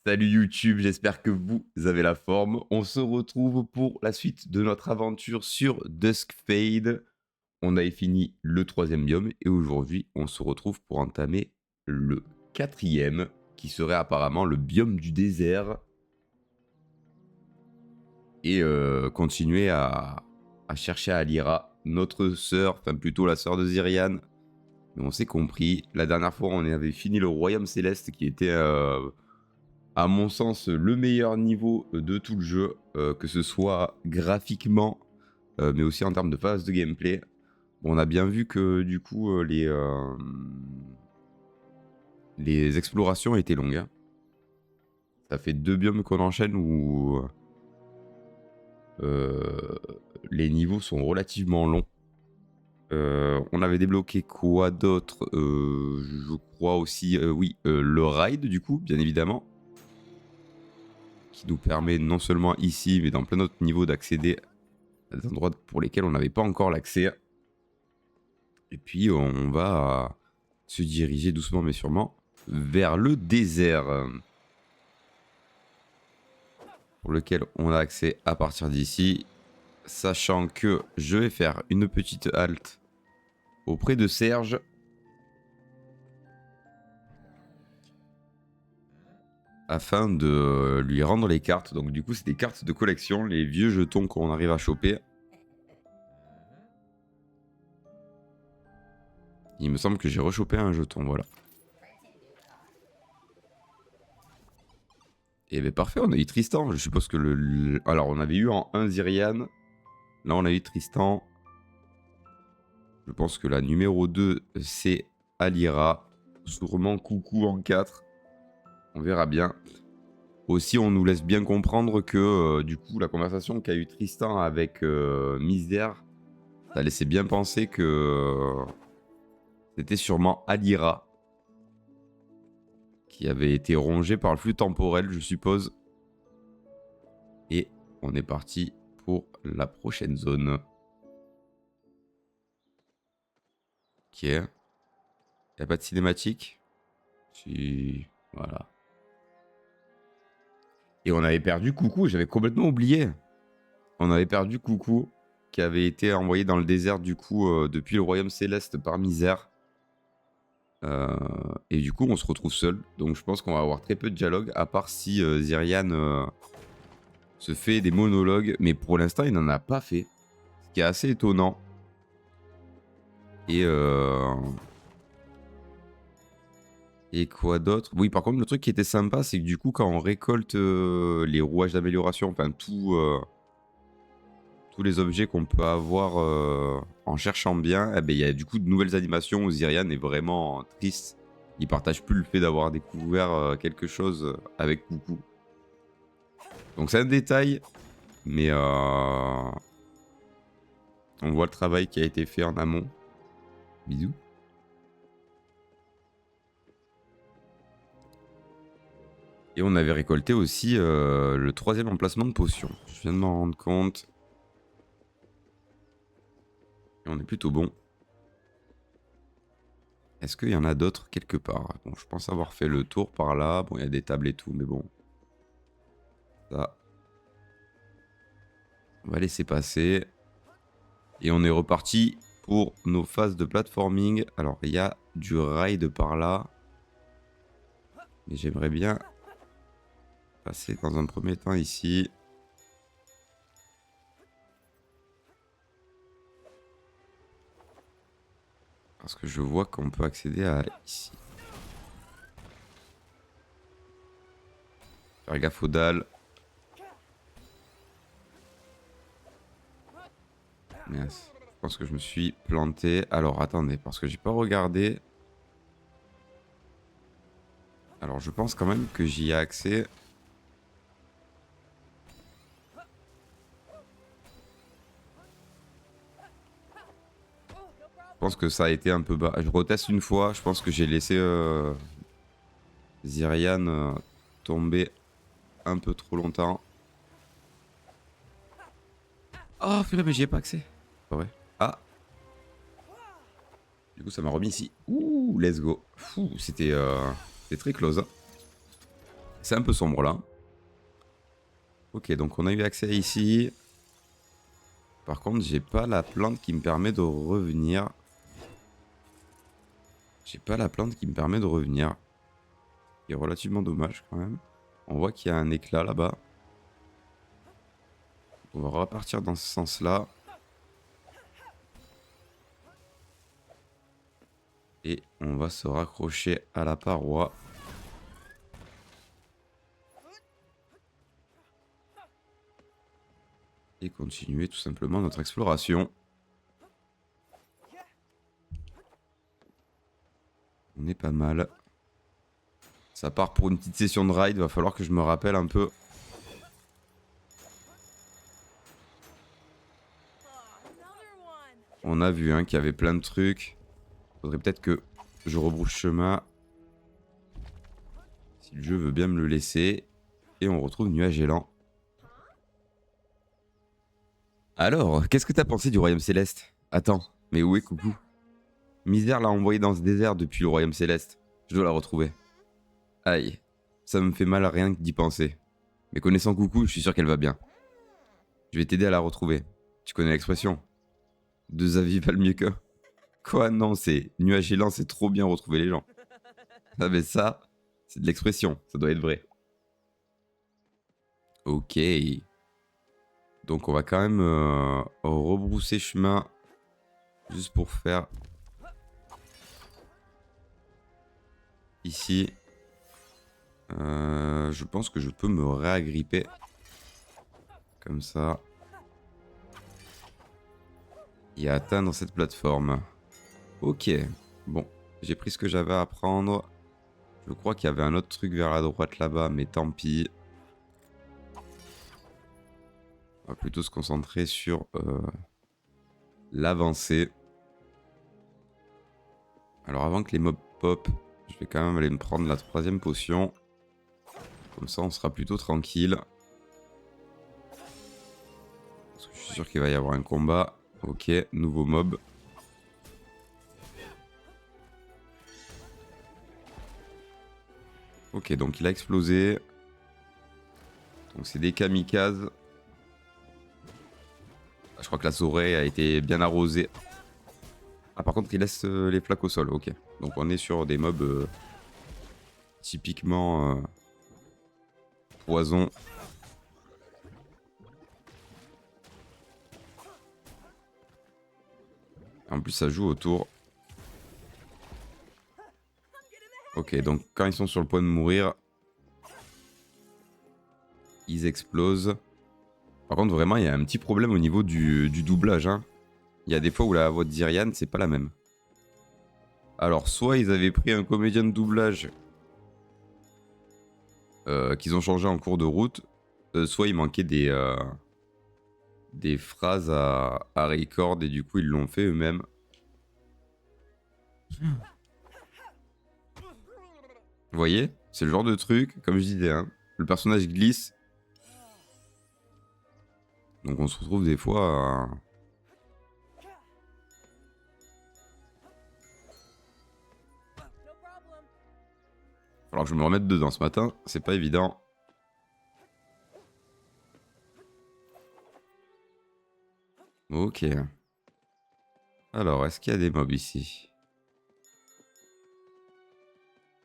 Salut YouTube, j'espère que vous avez la forme. On se retrouve pour la suite de notre aventure sur Duskfade. On avait fini le troisième biome et aujourd'hui on se retrouve pour entamer le quatrième qui serait apparemment le biome du désert et continuer à chercher Alira, notre sœur, enfin plutôt la sœur de Zyrian. Mais on s'est compris, la dernière fois on avait fini le royaume céleste qui était... à mon sens, le meilleur niveau de tout le jeu, que ce soit graphiquement, mais aussi en termes de phase de gameplay. Bon, on a bien vu que du coup, les explorations étaient longues. Hein. Ça fait 2 biomes qu'on enchaîne où les niveaux sont relativement longs. On avait débloqué quoi d'autre je crois aussi, oui, le ride du coup, bien évidemment. Qui nous permet non seulement ici, mais dans plein d'autres niveaux d'accéder à des endroits pour lesquels on n'avait pas encore l'accès. Et puis on va se diriger doucement mais sûrement vers le désert. Pour lequel on a accès à partir d'ici. Sachant que je vais faire une petite halte auprès de Serge. Afin de lui rendre les cartes. Donc du coup c'est des cartes de collection, les vieux jetons qu'on arrive à choper. Il me semble que j'ai rechopé un jeton, voilà. Et bien parfait, on a eu Tristan. Je suppose que alors on avait eu en 1 Zyrian. Là on a eu Tristan. Je pense que la numéro 2 c'est Alira. Sûrement Coucou en 4. On verra bien. Aussi on nous laisse bien comprendre que du coup la conversation qu'a eu Tristan avec Misère, ça laissait bien penser que c'était sûrement Alira qui avait été rongée par le flux temporel, je suppose. Et on est parti pour la prochaine zone. Ok. Y a pas de cinématique? Si. Voilà. Et on avait perdu Coucou, j'avais complètement oublié. On avait perdu Coucou, qui avait été envoyé dans le désert du coup depuis le royaume céleste par Misère. Et du coup on se retrouve seul. Donc je pense qu'on va avoir très peu de dialogue, à part si Zyrian se fait des monologues. Mais pour l'instant il n'en a pas fait. Ce qui est assez étonnant. Et quoi d'autre? Oui, par contre, le truc qui était sympa, c'est que du coup, quand on récolte les rouages d'amélioration, enfin tous les objets qu'on peut avoir en cherchant bien, eh ben, il y a du coup de nouvelles animations où Zyrian est vraiment triste. Il partage plus le fait d'avoir découvert quelque chose avec Coucou. Donc c'est un détail, mais on voit le travail qui a été fait en amont. Bisous. Et on avait récolté aussi le 3e emplacement de potion. Je viens de m'en rendre compte. Et on est plutôt bon. Est-ce qu'il y en a d'autres quelque part? Bon, je pense avoir fait le tour par là. Bon, il y a des tables et tout, mais bon. Ça. On va laisser passer. Et on est reparti pour nos phases de platforming. Alors, il y a du ride par là. Mais j'aimerais bien passer dans un premier temps ici. Parce que je vois qu'on peut accéder à ici. Faire gaffe aux dalles. Yes. Je pense que je me suis planté. Alors, attendez, parce que j'ai pas regardé. Alors, je pense quand même que j'y ai accès. Je pense que ça a été un peu bas. Je reteste une fois. Je pense que j'ai laissé Zyrian tomber un peu trop longtemps. Oh, purée, mais j'y ai pas accès. Pas vrai. Ah. Du coup, ça m'a remis ici. Ouh, let's go. C'était très close. Hein. C'est un peu sombre là. Ok, donc on a eu accès ici. Par contre, j'ai pas la plante qui me permet de revenir. J'ai pas la plante qui me permet de revenir. C'est relativement dommage quand même. On voit qu'il y a un éclat là-bas. On va repartir dans ce sens-là. Et on va se raccrocher à la paroi. Et continuer tout simplement notre exploration. On est pas mal. Ça part pour une petite session de ride, va falloir que je me rappelle un peu. On a vu qu'il y avait plein de trucs. Faudrait peut-être que je rebrousse chemin. Si le jeu veut bien me le laisser. Et on retrouve Nuage Élan. Alors, qu'est-ce que t'as pensé du Royaume Céleste? Attends, mais où est Coucou? Misère l'a envoyé dans ce désert depuis le Royaume Céleste. Je dois la retrouver. Aïe, ça me fait mal rien que d'y penser. Mais connaissant Coucou, je suis sûr qu'elle va bien. Je vais t'aider à la retrouver. Tu connais l'expression? Deux avis valent mieux qu'un. Quoi? Non, c'est Nuage Élan, c'est trop bien retrouver les gens. Ah mais ça, c'est de l'expression, ça doit être vrai. Ok. Donc on va quand même rebrousser chemin. Juste pour faire... Ici. Je pense que je peux me réagripper. Comme ça. Et atteindre cette plateforme. Ok. Bon. J'ai pris ce que j'avais à prendre. Je crois qu'il y avait un autre truc vers la droite là-bas. Mais tant pis. On va plutôt se concentrer sur l'avancée. Alors avant que les mobs pop, je vais quand même aller me prendre la 3e potion. Comme ça on sera plutôt tranquille. Parce que je suis sûr qu'il va y avoir un combat. Ok, nouveau mob. Ok, donc il a explosé. Donc c'est des kamikazes. Je crois que la soirée a été bien arrosée. Ah par contre il laisse les flaques au sol, ok. Donc on est sur des mobs typiquement poison. En plus ça joue autour. Ok, donc quand ils sont sur le point de mourir, ils explosent. Par contre vraiment il y a un petit problème au niveau du doublage. Il y a des fois où la voix de Zyrian c'est pas la même. Alors soit ils avaient pris un comédien de doublage qu'ils ont changé en cours de route, soit il manquait des phrases à record et du coup ils l'ont fait eux-mêmes. Vous voyez? C'est le genre de truc, comme je disais, le personnage glisse. Donc on se retrouve des fois Alors que je me remette dedans ce matin, c'est pas évident. Ok. Alors, est-ce qu'il y a des mobs ici?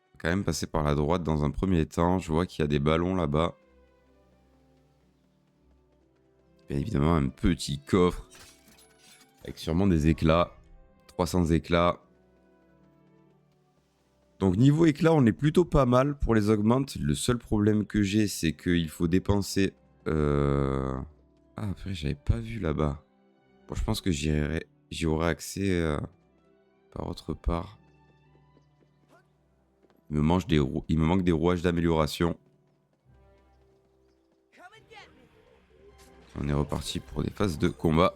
On va quand même passer par la droite dans un premier temps. Je vois qu'il y a des ballons là-bas. Bien évidemment, un petit coffre. Avec sûrement des éclats. 300 éclats. Donc niveau éclat, on est plutôt pas mal pour les augmentes. Le seul problème que j'ai, c'est qu'il faut dépenser... Ah, après, j'avais pas vu là-bas. Bon, je pense que j'y aurai accès par autre part. Il me manque des rouages d'amélioration. On est reparti pour des phases de combat.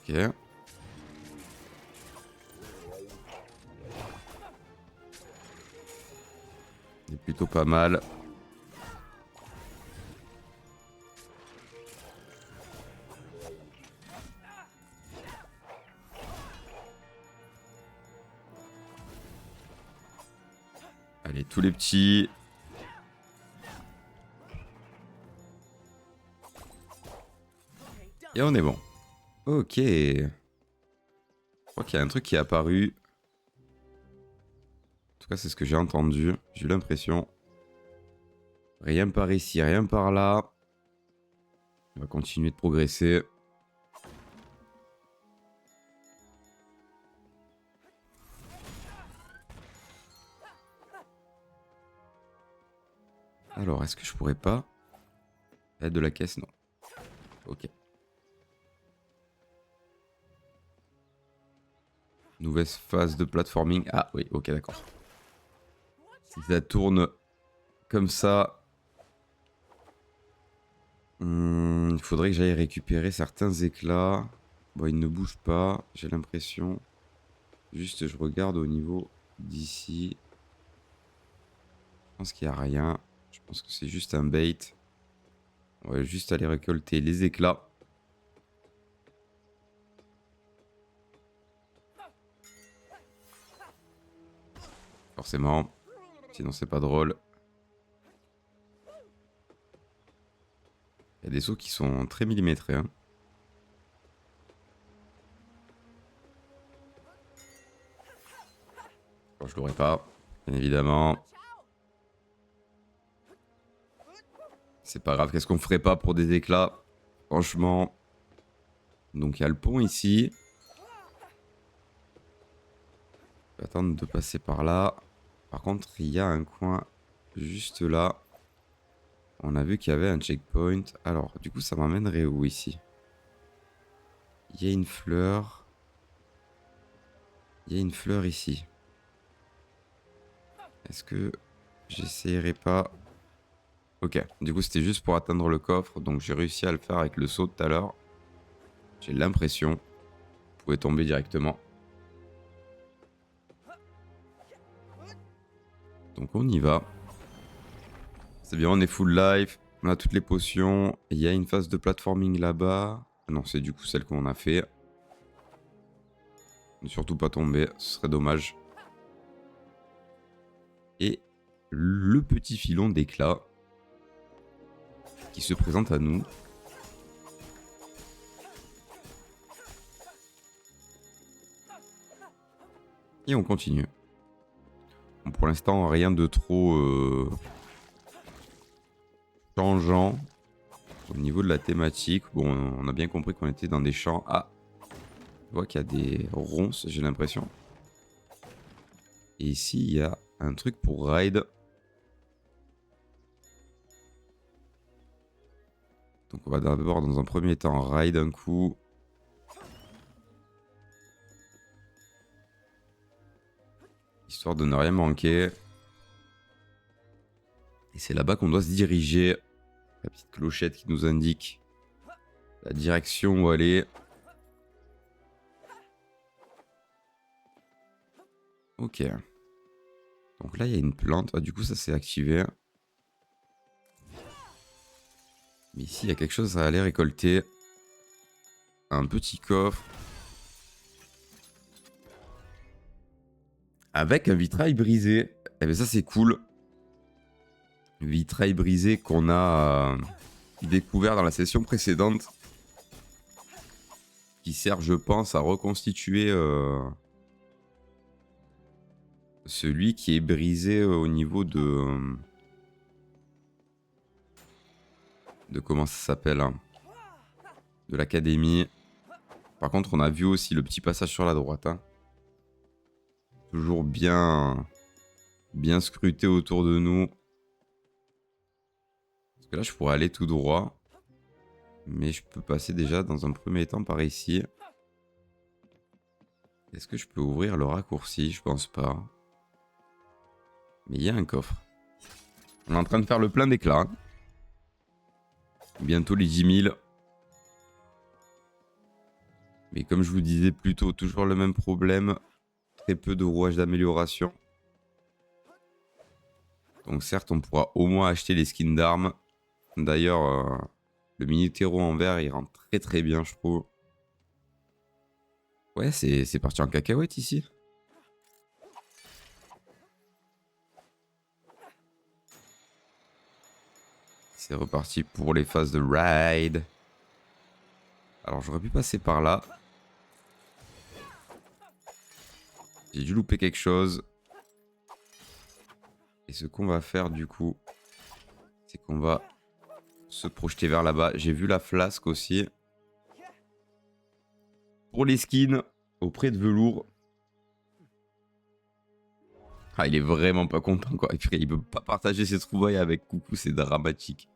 Ok. C'est plutôt pas mal. Allez, tous les petits. Et on est bon. Ok. Je crois qu'il y a un truc qui est apparu. En tout cas, c'est ce que j'ai entendu. J'ai eu l'impression. Rien par ici, rien par là. On va continuer de progresser. Alors, est-ce que je pourrais pas être de la caisse? Non. Ok. Nouvelle phase de platforming. Ah oui, ok, d'accord. Si ça tourne comme ça, il faudrait que j'aille récupérer certains éclats. Bon, ils ne bougent pas, j'ai l'impression. Juste, je regarde au niveau d'ici. Je pense qu'il n'y a rien. Je pense que c'est juste un bait. On va juste aller récolter les éclats. Forcément. Sinon, c'est pas drôle. Il y a des sauts qui sont très millimétrés. Hein. Bon, je l'aurais pas, bien évidemment. C'est pas grave, qu'est-ce qu'on ferait pas pour des éclats? Franchement. Donc il y a le pont ici. Je vais attendre de passer par là. Par contre, il y a un coin juste là. On a vu qu'il y avait un checkpoint. Alors, du coup, ça m'emmènerait où ici? Il y a une fleur. Il y a une fleur ici. Est-ce que j'essayerai pas? Ok, du coup, c'était juste pour atteindre le coffre. Donc, j'ai réussi à le faire avec le saut de tout à l'heure. J'ai l'impression. Vous pouvez tomber directement. Donc, on y va. C'est bien, on est full life. On a toutes les potions. Il y a une phase de platforming là-bas. Non, c'est du coup celle qu'on a fait. Ne surtout pas tomber, ce serait dommage. Et le petit filon d'éclat qui se présente à nous. Et on continue. Bon, pour l'instant, rien de trop changeant au niveau de la thématique. Bon, on a bien compris qu'on était dans des champs. Ah, je vois qu'il y a des ronces, j'ai l'impression. Et ici, il y a un truc pour ride. Donc on va d'abord dans un premier temps ride un coup. Histoire de ne rien manquer. Et c'est là-bas qu'on doit se diriger. La petite clochette qui nous indique la direction où aller. Ok. Donc là, il y a une plante. Ah, du coup, ça s'est activé. Mais ici, il y a quelque chose à aller récolter. Un petit coffre. Avec un vitrail brisé. Eh bien, ça, c'est cool. Vitrail brisé qu'on a découvert dans la session précédente. Qui sert, je pense, à reconstituer celui qui est brisé au niveau de comment ça s'appelle, hein, de l'académie. Par contre, on a vu aussi le petit passage sur la droite. Hein. Toujours bien scruté autour de nous. Parce que là, je pourrais aller tout droit. Mais je peux passer déjà dans un premier temps par ici. Est-ce que je peux ouvrir le raccourci? Je pense pas. Mais il y a un coffre. On est en train de faire le plein d'éclat. Hein. Bientôt les 10 000. Mais comme je vous disais plus tôt, toujours le même problème. Très peu de rouages d'amélioration. Donc certes, on pourra au moins acheter les skins d'armes. D'ailleurs, le Mini-Terreau en vert, il rend très très bien, je trouve. Ouais, c'est parti en cacahuète ici. C'est reparti pour les phases de ride. Alors j'aurais pu passer par là. J'ai dû louper quelque chose. Et ce qu'on va faire du coup, c'est qu'on va se projeter vers là-bas. J'ai vu la flasque aussi. Pour les skins, auprès de velours. Ah, il est vraiment pas content quoi. Et puis, il peut pas partager ses trouvailles avec Coucou, c'est dramatique.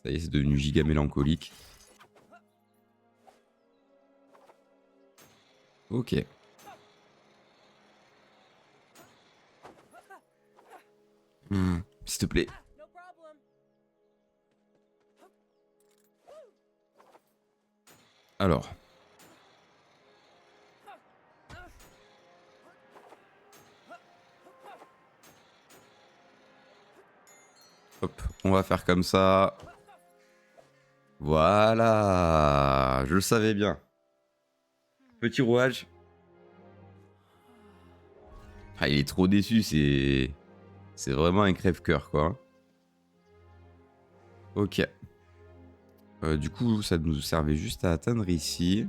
Ça y est, c'est devenu giga mélancolique. Ok. S'il te plaît. Alors. Hop, on va faire comme ça. Voilà. Je le savais bien. Petit rouage. Ah, il est trop déçu, c'est vraiment un crève-cœur, quoi. Ok. Du coup, ça nous servait juste à atteindre ici.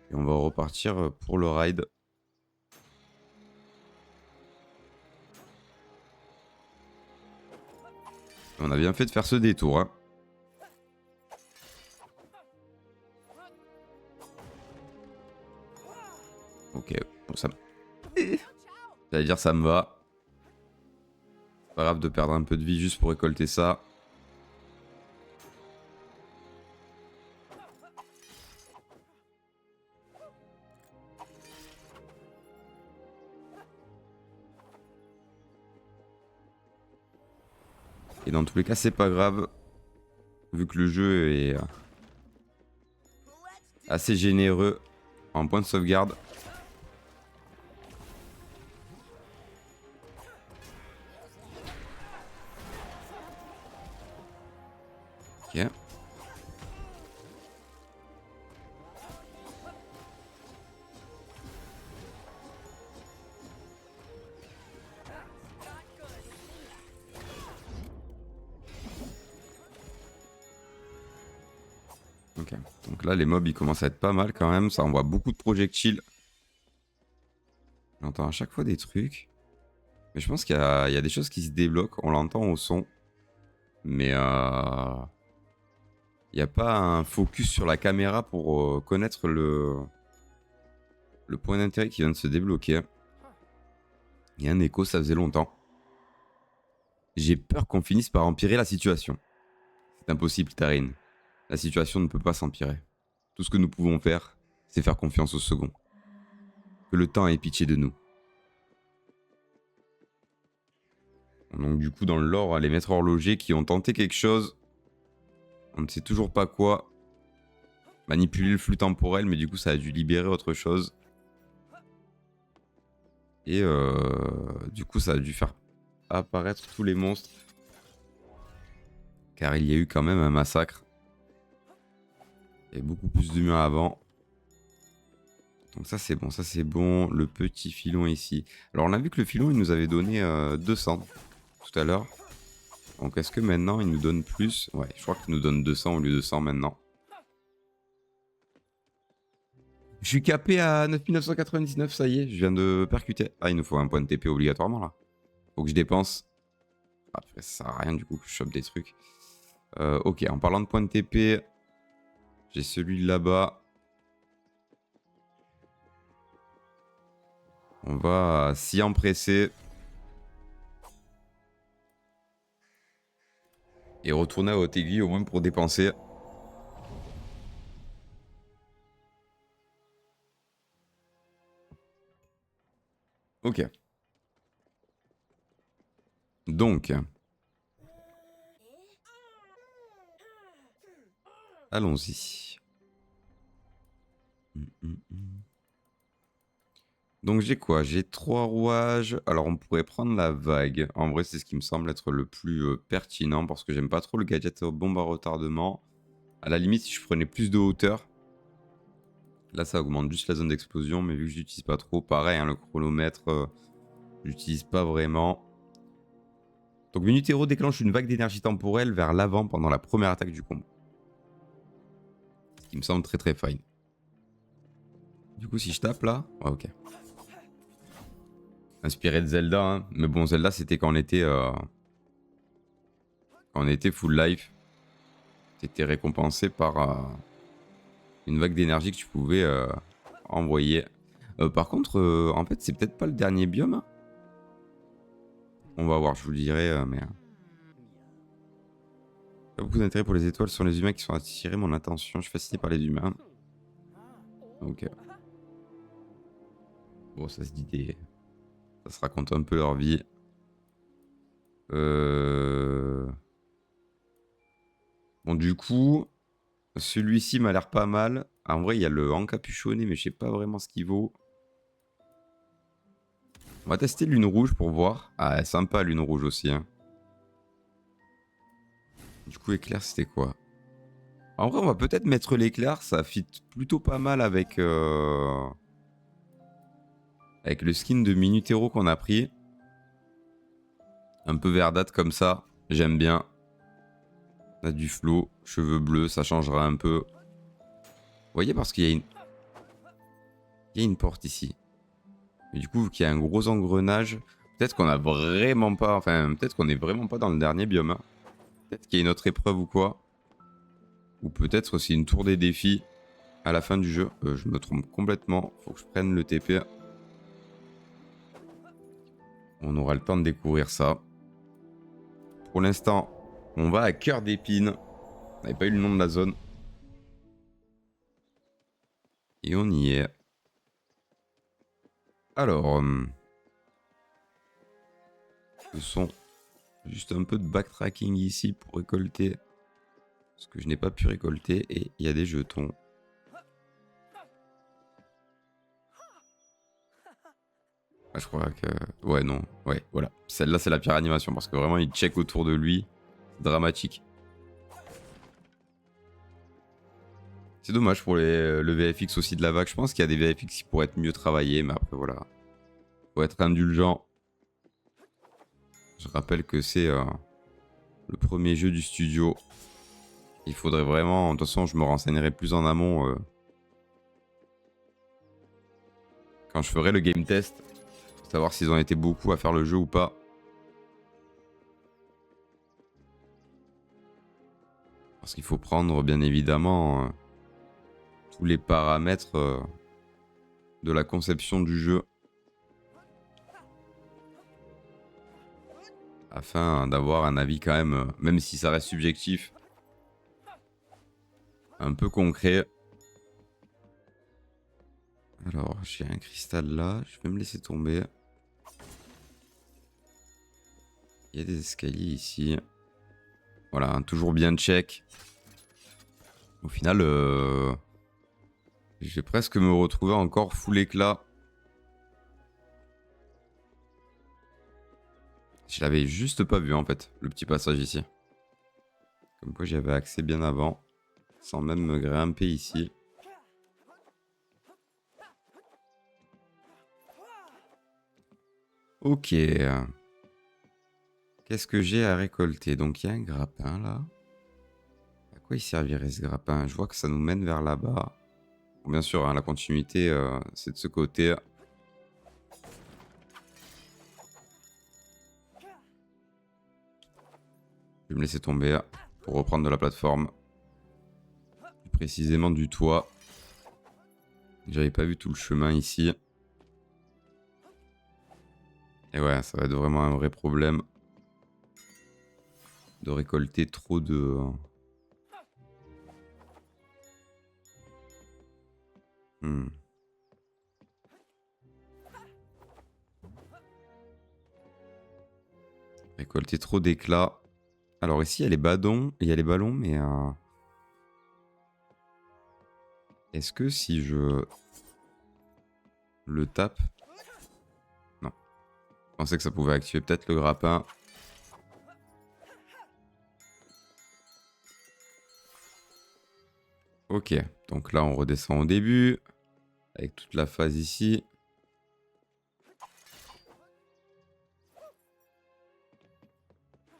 Et on va repartir pour le ride. On a bien fait de faire ce détour, hein. Ok, bon, ça... J'allais dire ça me va. C'est pas grave de perdre un peu de vie juste pour récolter ça. Et dans tous les cas, c'est pas grave. Vu que le jeu est assez généreux en points de sauvegarde. Ok. Ok. Donc là, les mobs, ils commencent à être pas mal quand même. Ça envoie beaucoup de projectiles. J'entends à chaque fois des trucs. Mais je pense qu'il y a des choses qui se débloquent. On l'entend au son. Mais il n'y a pas un focus sur la caméra pour connaître le point d'intérêt qui vient de se débloquer. Il y a un écho, ça faisait longtemps. J'ai peur qu'on finisse par empirer la situation. C'est impossible, Tarine. La situation ne peut pas s'empirer. Tout ce que nous pouvons faire, c'est faire confiance au second. Que le temps ait pitié de nous. Donc du coup, dans le lore, les maîtres horlogers qui ont tenté quelque chose, on ne sait toujours pas quoi. Manipuler le flux temporel, mais du coup, ça a dû libérer autre chose. Et du coup, ça a dû faire apparaître tous les monstres. Car il y a eu quand même un massacre. Il y a beaucoup plus d'humains avant. Donc ça c'est bon, ça c'est bon. Le petit filon ici. Alors on a vu que le filon il nous avait donné 200 tout à l'heure. Donc est-ce que maintenant il nous donne plus? Ouais, je crois qu'il nous donne 200 au lieu de 100 maintenant. Je suis capé à 9999, ça y est, je viens de percuter. Ah, il nous faut un point de TP obligatoirement là. Faut que je dépense. Après ça sert à rien du coup que je chope des trucs. Ok, en parlant de point de TP, j'ai celui là-bas. On va s'y empresser. Et retourner à haute aiguille au moins pour dépenser. Ok. Donc. Allons-y. Donc j'ai quoi? J'ai 3 rouages. Alors on pourrait prendre la vague. En vrai c'est ce qui me semble être le plus pertinent parce que j'aime pas trop le gadget bombe à retardement. À la limite si je prenais plus de hauteur. Là ça augmente juste la zone d'explosion mais vu que je l'utilise pas trop, pareil hein, le chronomètre j'utilise pas vraiment. Donc Minute Hero déclenche une vague d'énergie temporelle vers l'avant pendant la première attaque du combat. Ce qui me semble très très fine. Du coup si je tape là... Ouais, ok. Inspiré de Zelda, hein. Mais bon Zelda c'était quand on était full life. T'étais récompensé par une vague d'énergie que tu pouvais envoyer. Par contre, en fait c'est peut-être pas le dernier biome. Hein. On va voir, je vous le dirai, mais... Pas beaucoup d'intérêt pour les étoiles, ce sont les humains qui sont attirés mon attention. Je suis fasciné par les humains. Ok. Bon, ça se dit des... Ça se raconte un peu leur vie. Bon, du coup, celui-ci m'a l'air pas mal. En vrai, il y a le encapuchonné, mais je sais pas vraiment ce qu'il vaut. On va tester lune rouge pour voir. Ah, sympa lune rouge aussi. Hein. Du coup, éclair, c'était quoi? En vrai, on va peut-être mettre l'éclair. Ça fit plutôt pas mal avec le skin de Minutero qu'on a pris. Un peu verdâtre comme ça. J'aime bien. On a du flow, cheveux bleus, ça changera un peu. Vous voyez, parce qu'il y a une... Il y a une porte ici. Mais du coup, vu qu'il y a un gros engrenage, peut-être qu'on a vraiment pas... Enfin, peut-être qu'on est vraiment pas dans le dernier biome. Hein. Peut-être qu'il y a une autre épreuve ou quoi. Ou peut-être c'est une tour des défis à la fin du jeu. Je me trompe complètement. Faut que je prenne le TP. On aura le temps de découvrir ça. Pour l'instant, on va à Cœur d'Épine. On n'avait pas eu le nom de la zone. Et on y est. Alors... ce sont juste un peu de backtracking ici pour récolter ce que je n'ai pas pu récolter. Et il y a des jetons. Ah, je crois que... Ouais, non. Ouais, voilà. Celle-là, c'est la pire animation parce que vraiment, il check autour de lui. C'est dramatique. C'est dommage pour le VFX aussi de la vague. Je pense qu'il y a des VFX qui pourraient être mieux travaillés, mais après, voilà. Faut être indulgent. Je rappelle que c'est le premier jeu du studio. Il faudrait vraiment... De toute façon, je me renseignerai plus en amont quand je ferai le game test. Pour savoir s'ils ont été beaucoup à faire le jeu ou pas. Parce qu'il faut prendre, bien évidemment, tous les paramètres de la conception du jeu. Afin d'avoir un avis quand même si ça reste subjectif, un peu concret. Alors, j'ai un cristal là, je vais me laisser tomber. Il y a des escaliers ici. Voilà, hein, toujours bien check. Au final, je vais presque me retrouver encore full éclat. Je l'avais juste pas vu en fait, le petit passage ici. Comme quoi j'avais accès bien avant, sans même me grimper ici. Ok. Qu'est-ce que j'ai à récolter? Donc il y a un grappin là. À quoi il servirait ce grappin? Je vois que ça nous mène vers là-bas. Bon, bien sûr, hein, la continuité, c'est de ce côté. Je vais me laisser tomber pour reprendre de la plateforme. Plus précisément du toit. J'avais pas vu tout le chemin ici. Et ouais, ça va être vraiment un vrai problème de récolter trop de... Récolter trop d'éclats. Alors ici, il y a les ballons, mais... Est-ce que si je le tape... Non. Je pensais que ça pouvait activer peut-être le grappin. Ok, donc là on redescend au début. Avec toute la phase ici.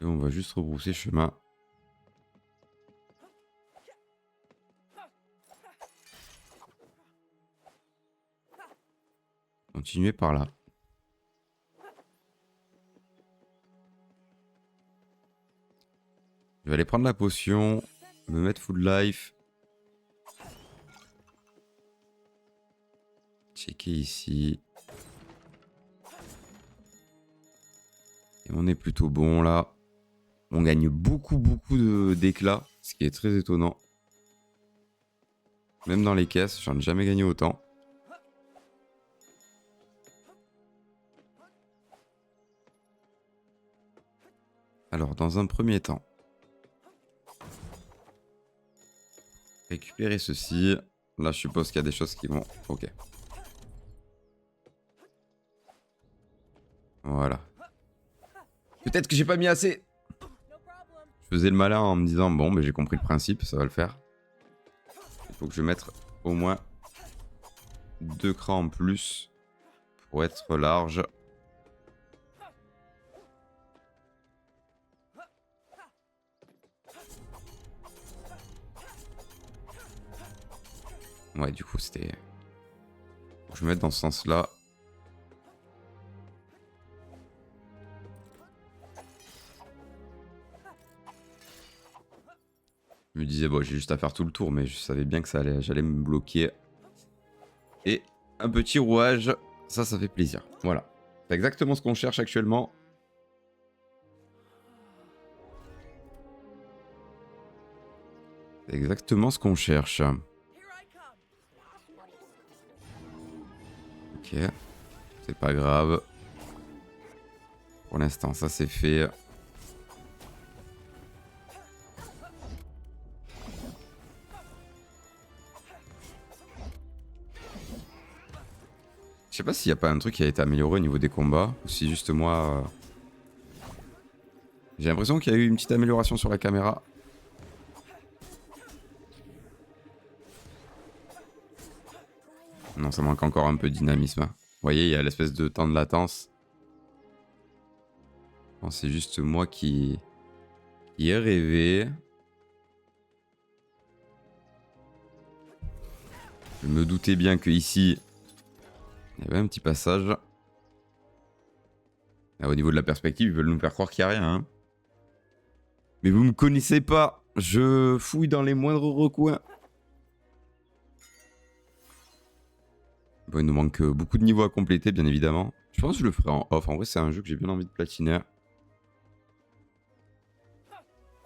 Et on va juste rebrousser chemin. Continuer par là. Je vais aller prendre la potion, me mettre full life. Checker ici. Et on est plutôt bon là. On gagne beaucoup d'éclat, ce qui est très étonnant. Même dans les caisses, j'en ai jamais gagné autant. Alors, dans un premier temps, récupérer ceci. Là, je suppose qu'il y a des choses qui vont... Ok. Voilà. Peut-être que j'ai pas mis assez. Je faisais le malin en me disant, bon, mais j'ai compris le principe, ça va le faire. Il faut que je mette au moins 2 crans en plus pour être large. Ouais, du coup, c'était... Faut que je me mette dans ce sens-là. Je me disais, bon, j'ai juste à faire tout le tour, mais je savais bien que j'allais me bloquer. Et un petit rouage, ça fait plaisir. Voilà. C'est exactement ce qu'on cherche actuellement. C'est exactement ce qu'on cherche. Ok. C'est pas grave. Pour l'instant, ça c'est fait. Je sais pas s'il n'y a pas un truc qui a été amélioré au niveau des combats. Ou si juste moi... J'ai l'impression qu'il y a eu une petite amélioration sur la caméra. Non, ça manque encore un peu de dynamisme. Vous voyez, il y a l'espèce de temps de latence. Bon, c'est juste moi qui ai rêvé. Je me doutais bien que ici, il y avait un petit passage. Là, au niveau de la perspective, ils veulent nous faire croire qu'il n'y a rien. Hein. Mais vous me connaissez pas. Je fouille dans les moindres recoins. Bon, il nous manque beaucoup de niveaux à compléter, bien évidemment. Je pense que je le ferai en off. En vrai, c'est un jeu que j'ai bien envie de platiner.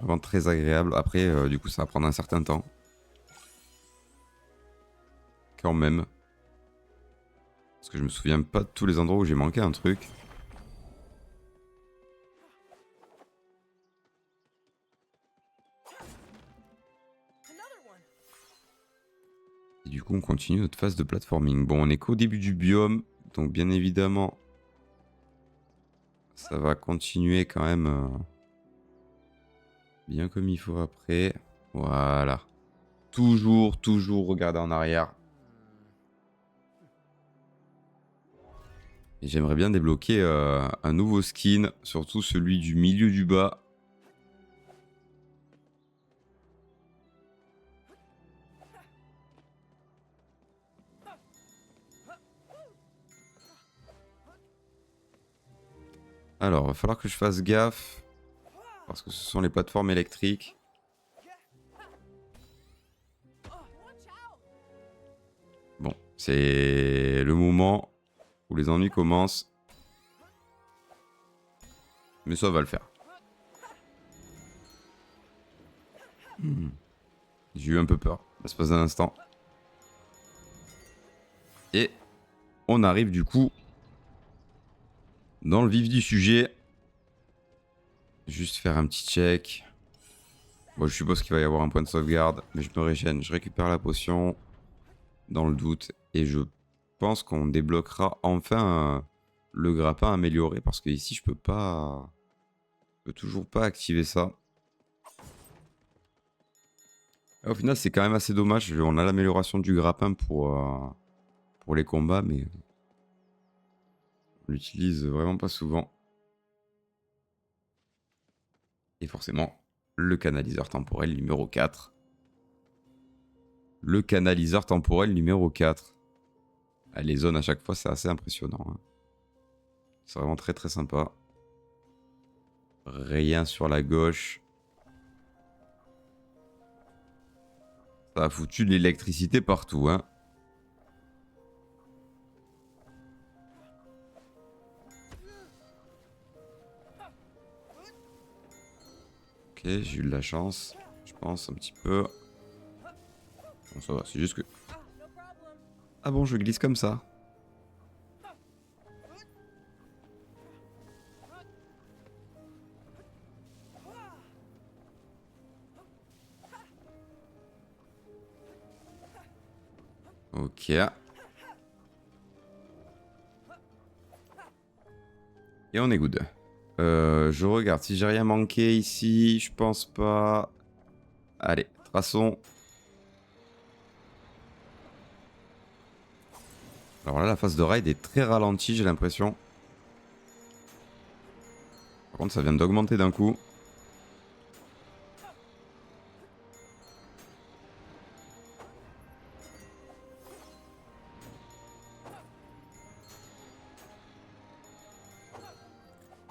Vraiment très agréable. Après, du coup, ça va prendre un certain temps. Quand même. Parce que je me souviens pas de tous les endroits où j'ai manqué un truc. Et du coup, on continue notre phase de platforming. Bon, on est qu'au début du biome. Donc, bien évidemment, ça va continuer quand même bien comme il faut après. Voilà. Toujours regarder en arrière. Et j'aimerais bien débloquer un nouveau skin, surtout celui du milieu du bas. Alors, il va falloir que je fasse gaffe. Parce que ce sont les plateformes électriques. Bon, c'est le moment où les ennuis commencent. Mais ça va le faire. J'ai eu un peu peur, l'espace d'un instant. Et on arrive du coup dans le vif du sujet. Juste faire un petit check. Bon, je suppose qu'il va y avoir un point de sauvegarde, mais je me régène. Je récupère la potion dans le doute. Et je pense qu'on débloquera enfin le grappin amélioré. Parce que ici, je peux pas... Je peux toujours pas activer ça. Et au final, c'est quand même assez dommage. On a l'amélioration du grappin pour les combats, mais on l'utilise vraiment pas souvent. Et forcément, le canaliseur temporel numéro 4. Le canaliseur temporel numéro 4. Ah, les zones à chaque fois, c'est assez impressionnant. Hein. C'est vraiment très très sympa. Rien sur la gauche. Ça a foutu de l'électricité partout. Hein. Ok, j'ai eu de la chance. Je pense un petit peu. Bon, ça va, c'est juste que... Ah bon, je glisse comme ça. Ok. Et on est good. Je regarde si j'ai rien manqué ici. Je pense pas. Allez, traçons. Alors là, la phase de ride est très ralentie, j'ai l'impression. Par contre, ça vient d'augmenter d'un coup.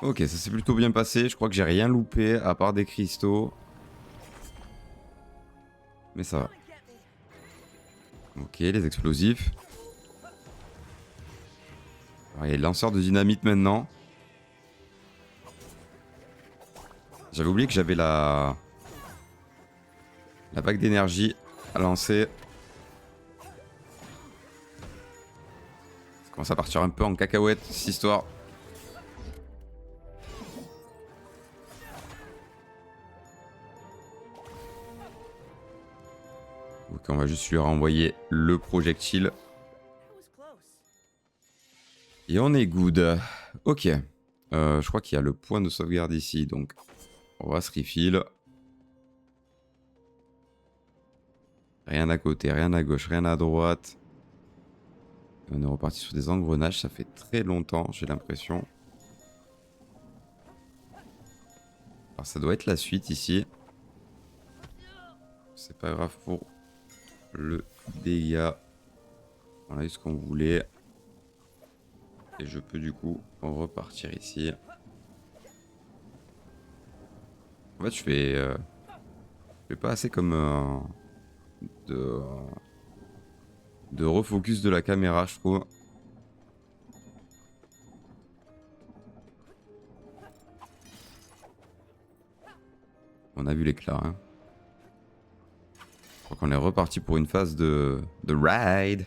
Ok, ça s'est plutôt bien passé. Je crois que j'ai rien loupé à part des cristaux. Mais ça va. Ok, les explosifs. Alors, il y a le lanceur de dynamite maintenant. J'avais oublié que j'avais la vague d'énergie à lancer. Ça commence à partir un peu en cacahuète, cette histoire. Donc on va juste lui renvoyer le projectile. Et on est good. Ok. Je crois qu'il y a le point de sauvegarde ici, donc on va se refill. Rien à côté, rien à gauche, rien à droite. Et on est reparti sur des engrenages, ça fait très longtemps, j'ai l'impression. Alors ça doit être la suite ici. C'est pas grave pour le dégât. On a eu ce qu'on voulait. Et je peux du coup repartir ici. En fait, je fais pas assez comme de refocus de la caméra, je trouve. On a vu l'éclat. Hein. Je crois qu'on est reparti pour une phase de ride.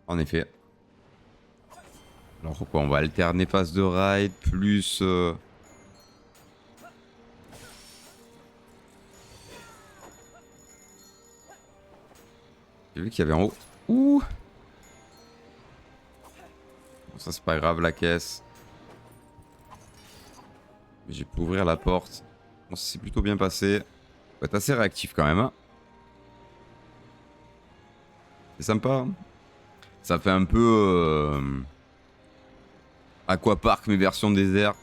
En effet. Alors quoi, on va alterner phase de ride plus... J'ai vu qu'il y avait en haut. Ouh. Bon, ça c'est pas grave, la caisse. Mais j'ai pu ouvrir la porte. Bon, ça s'est plutôt bien passé. Faut être assez réactif quand même. Hein. C'est sympa. Hein. Ça fait un peu... Aquapark, mais version désert.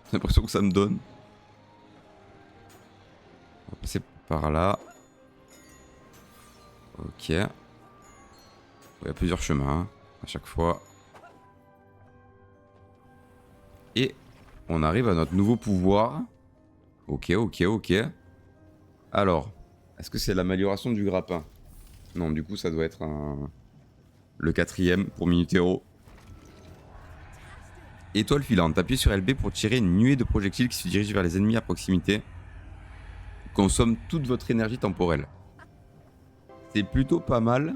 J'ai l'impression que ça me donne. On va passer par là. Ok. Il y a plusieurs chemins hein, à chaque fois. Et on arrive à notre nouveau pouvoir. Ok, ok, ok. Alors, est-ce que c'est l'amélioration du grappin? Non, du coup, ça doit être le quatrième pour Minutero. Étoile filante. Appuyez sur LB pour tirer une nuée de projectiles qui se dirige vers les ennemis à proximité. Consomme toute votre énergie temporelle. C'est plutôt pas mal.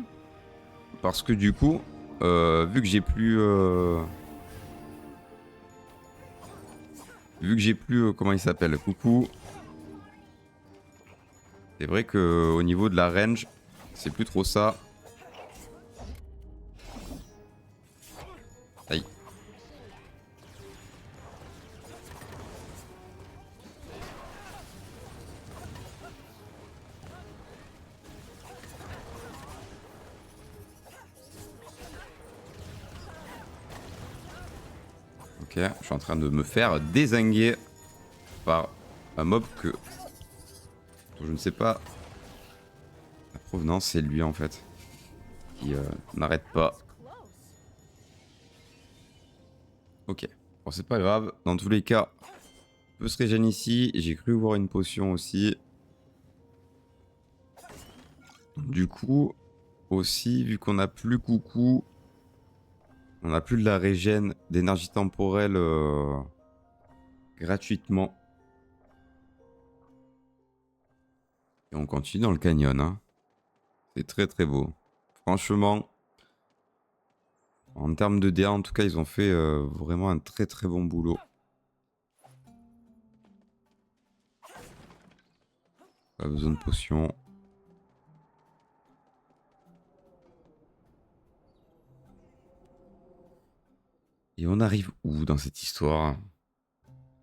Parce que du coup, vu que j'ai plus... vu que j'ai plus... comment il s'appelle? Coucou. C'est vrai que au niveau de la range, c'est plus trop ça. Aïe. Ok, je suis en train de me faire dézinguer par un mob dont je ne sais pas la provenance. C'est lui en fait qui n'arrête pas. Ok, bon c'est pas grave, dans tous les cas, on peut se régénérer ici. J'ai cru voir une potion aussi. Du coup, aussi, vu qu'on a plus coucou, on a plus de la régène d'énergie temporelle gratuitement. Et on continue dans le canyon. Hein. C'est très très beau. Franchement, en termes de DA, en tout cas, ils ont fait vraiment un très très bon boulot. Pas besoin de potions. Et on arrive où dans cette histoire?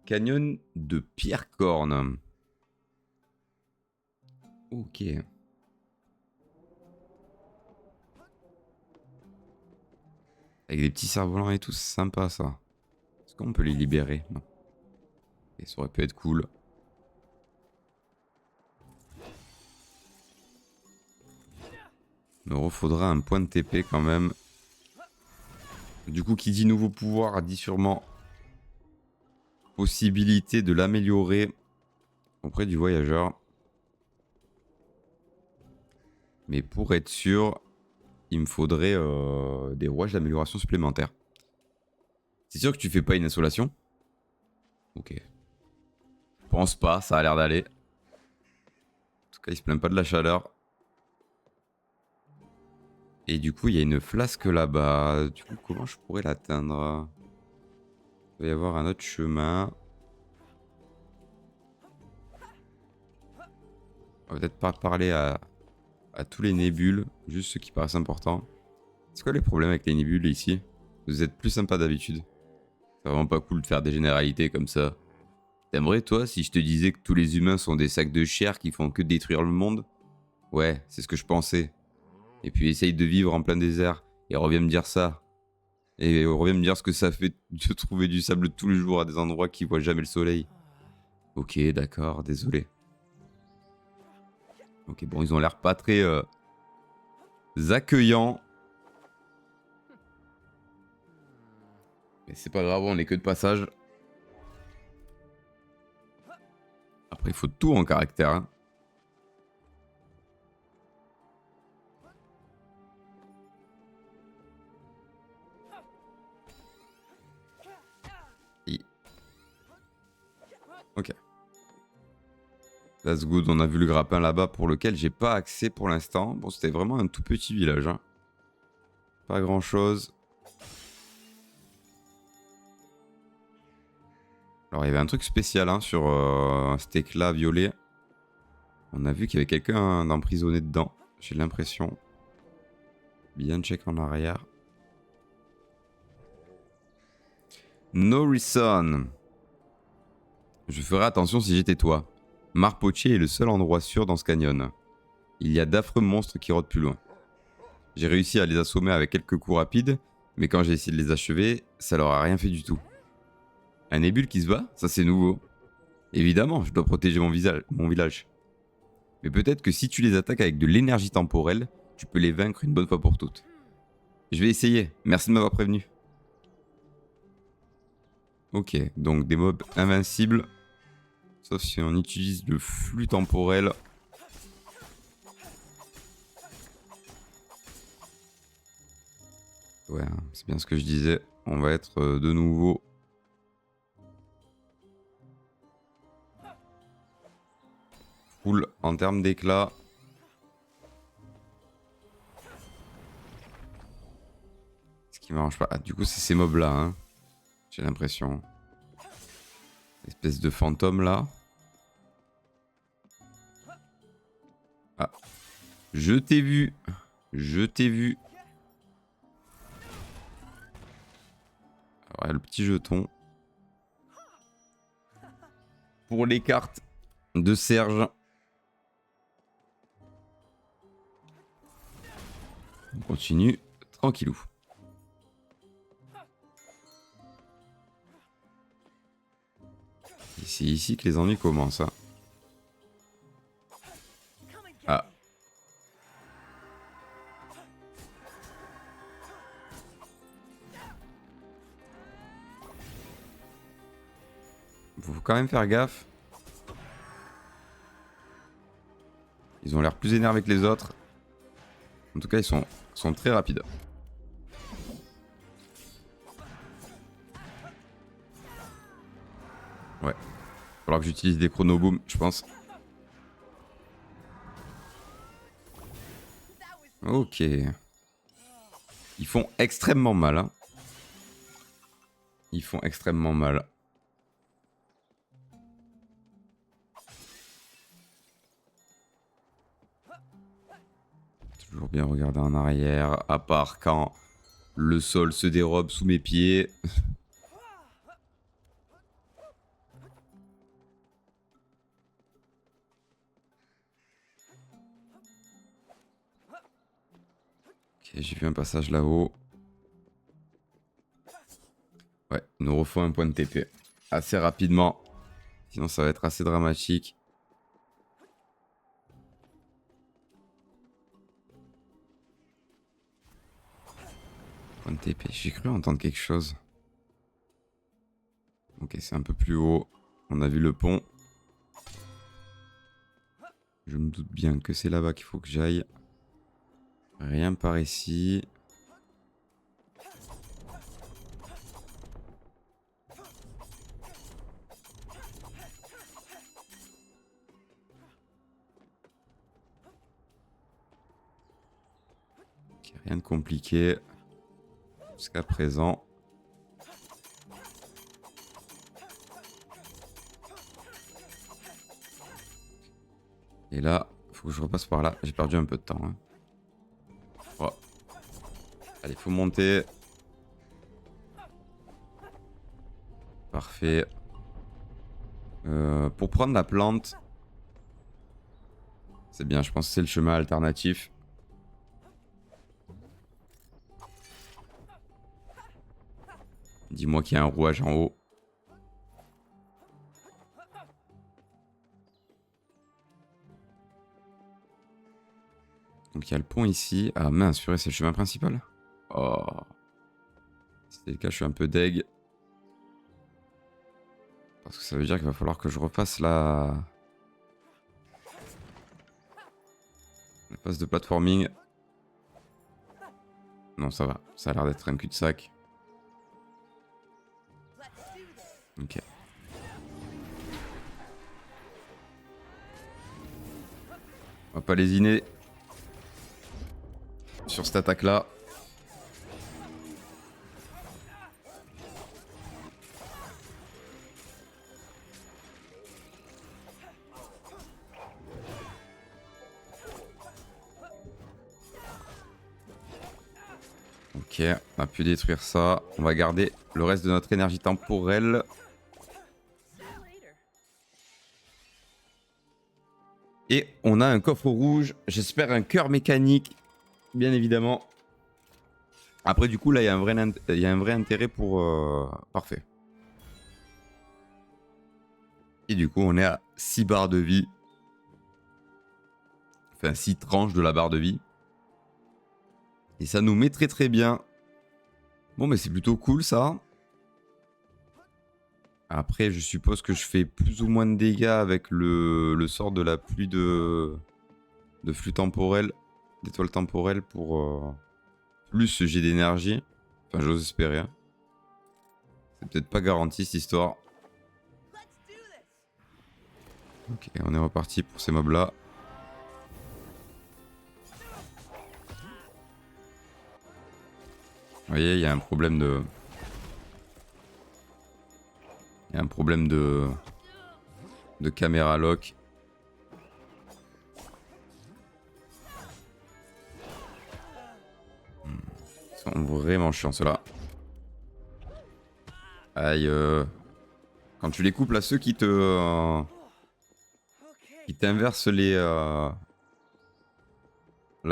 Canyon de Pierrecorne. Ok. Avec des petits cerfs-volants et tout, c'est sympa ça. Est-ce qu'on peut les libérer? Non. Et ça aurait pu être cool. Il me refaudra un point de TP quand même. Du coup, qui dit nouveau pouvoir dit sûrement possibilité de l'améliorer auprès du voyageur. Mais pour être sûr, il me faudrait des rouages d'amélioration supplémentaires. C'est sûr que tu fais pas une insolation? Ok. Je pense pas, ça a l'air d'aller. En tout cas, il se plaint pas de la chaleur. Et du coup, il y a une flasque là-bas. Du coup, comment je pourrais l'atteindre? Il va y avoir un autre chemin. On va peut-être pas parler à tous les nébules, juste ceux qui paraissent importants. C'est quoi les problèmes avec les nébules ici? Vous êtes plus sympa d'habitude. C'est vraiment pas cool de faire des généralités comme ça. T'aimerais toi si je te disais que tous les humains sont des sacs de chair qui font que détruire le monde? Ouais, c'est ce que je pensais. Et puis essaye de vivre en plein désert et reviens me dire ça. Et reviens me dire ce que ça fait de trouver du sable tous les jours à des endroits qui voient jamais le soleil. Ok, d'accord, désolé. Ok, bon, ils ont l'air pas très accueillants. Mais c'est pas grave, on est que de passage. Après, il faut tout en caractère. Hein. Ok. That's good, on a vu le grappin là-bas pour lequel j'ai pas accès pour l'instant. Bon, c'était vraiment un tout petit village. Hein. Pas grand-chose. Alors, il y avait un truc spécial hein, sur cet éclat violet. On a vu qu'il y avait quelqu'un d'emprisonné dedans. J'ai l'impression. Bien check en arrière. Norison. Je ferai attention si j'étais toi. Marpotier est le seul endroit sûr dans ce canyon. Il y a d'affreux monstres qui rôdent plus loin. J'ai réussi à les assommer avec quelques coups rapides, mais quand j'ai essayé de les achever, ça leur a rien fait du tout. Un nébule qui se bat, ça c'est nouveau. Évidemment, je dois protéger mon village. Mais peut-être que si tu les attaques avec de l'énergie temporelle, tu peux les vaincre une bonne fois pour toutes. Je vais essayer, merci de m'avoir prévenu. Ok, donc des mobs invincibles. Sauf si on utilise le flux temporel. Ouais, c'est bien ce que je disais. On va être de nouveau. Full en termes d'éclat. Ce qui m'arrange pas. Ah, du coup, c'est ces mobs là. Hein. J'ai l'impression. Espèce de fantôme là. Ah. Je t'ai vu. Je t'ai vu. Alors, il y a le petit jeton. Pour les cartes de Serge. On continue tranquillou. C'est ici que les ennuis commencent. Hein. Ah. Faut quand même faire gaffe. Ils ont l'air plus énervés que les autres. En tout cas, ils sont très rapides. Ouais. Il va falloir que j'utilise des chronobooms, je pense. Ok. Ils font extrêmement mal. Hein. Ils font extrêmement mal. Toujours bien regarder en arrière, à part quand le sol se dérobe sous mes pieds. Ok, j'ai vu un passage là-haut. Ouais, il nous refaut un point de TP. Assez rapidement. Sinon ça va être assez dramatique. Point de TP, j'ai cru entendre quelque chose. Ok, c'est un peu plus haut. On a vu le pont. Je me doute bien que c'est là-bas qu'il faut que j'aille. Rien par ici. Ok, rien de compliqué. Jusqu'à présent. Et là, faut que je repasse par là. J'ai perdu un peu de temps. Hein. Oh. Allez, faut monter. Parfait. Pour prendre la plante. C'est bien, je pense que c'est le chemin alternatif. Dis-moi qu'il y a un rouage en haut. Donc il y a le pont ici. Ah mince, purée, c'est le chemin principal. Oh. Si c'est le cas, je suis un peu deg. Parce que ça veut dire qu'il va falloir que je refasse la phase de platforming. Non, ça va. Ça a l'air d'être un cul-de-sac. Ok. On va pas lésiner sur cette attaque-là. Ok, on a pu détruire ça. On va garder le reste de notre énergie temporelle. Et on a un coffre rouge. J'espère un cœur mécanique, bien évidemment. Après, du coup, là, il y a un vrai intérêt pour... Parfait. Et du coup, on est à 6 barres de vie. Enfin, 6 tranches de la barre de vie. Et ça nous met très très bien. Bon, mais c'est plutôt cool, ça. Après, je suppose que je fais plus ou moins de dégâts avec le sort de la pluie de flux temporel, d'étoiles temporelles pour plus j'ai d'énergie. Enfin, j'ose espérer. Hein. C'est peut-être pas garanti cette histoire. Ok, on est reparti pour ces mobs là. Vous voyez, il y a un problème de... Il y a un problème de caméra lock. Ils sont vraiment chiants ceux-là. Aïe. Quand tu les coupes là, ceux qui qui t'inversent la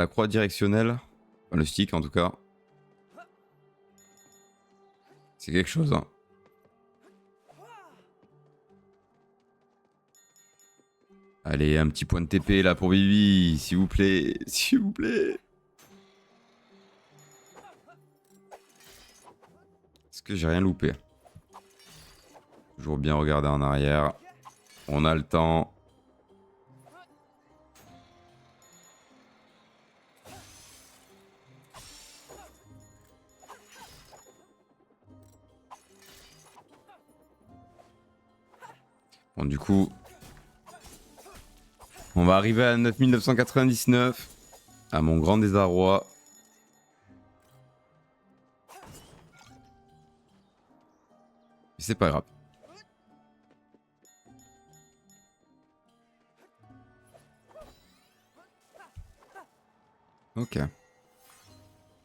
croix directionnelle, enfin, le stick en tout cas. C'est quelque chose. Hein. Allez, un petit point de TP là pour Bibi, s'il vous plaît, s'il vous plaît. Est-ce que j'ai rien loupé? Toujours bien regarder en arrière. On a le temps. Bon, du coup, on va arriver à 9999. À mon grand désarroi. Mais c'est pas grave. Ok.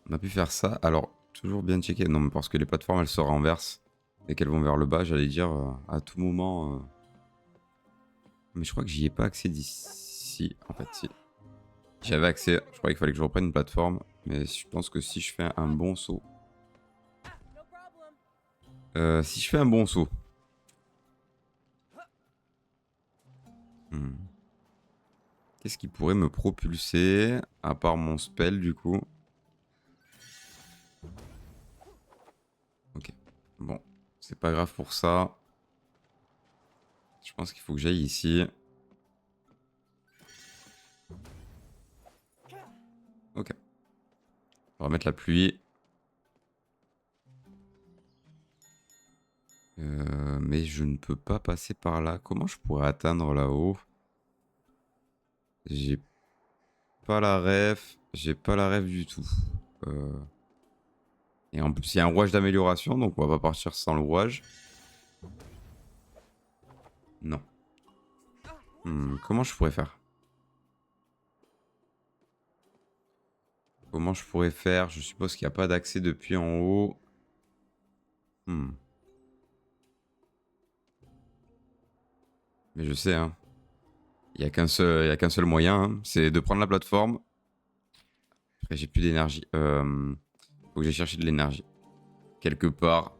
On a pu faire ça. Alors, toujours bien checker. Non, mais parce que les plateformes, elles se renversent. Et qu'elles vont vers le bas, j'allais dire, à tout moment. Mais je crois que j'y ai pas accès d'ici. En fait, si. J'avais accès. Je croyais qu'il fallait que je reprenne une plateforme. Mais je pense que si je fais un bon saut. Si je fais un bon saut. Qu'est-ce qui pourrait me propulser? À part mon spell, du coup. Ok. Bon. C'est pas grave pour ça. Je pense qu'il faut que j'aille ici. Ok. On va mettre la pluie. Mais je ne peux pas passer par là. Comment je pourrais atteindre là-haut? J'ai pas la ref. J'ai pas la ref du tout. Et en plus, il y a un rouage d'amélioration, donc on va pas partir sans le rouage. Non. Comment je pourrais faire? Comment je pourrais faire? Je suppose qu'il n'y a pas d'accès depuis en haut. Mais je sais, hein. Il n'y a qu'un seul moyen, hein, c'est de prendre la plateforme. Après, j'ai plus d'énergie. Faut que j'aille chercher de l'énergie. Quelque part.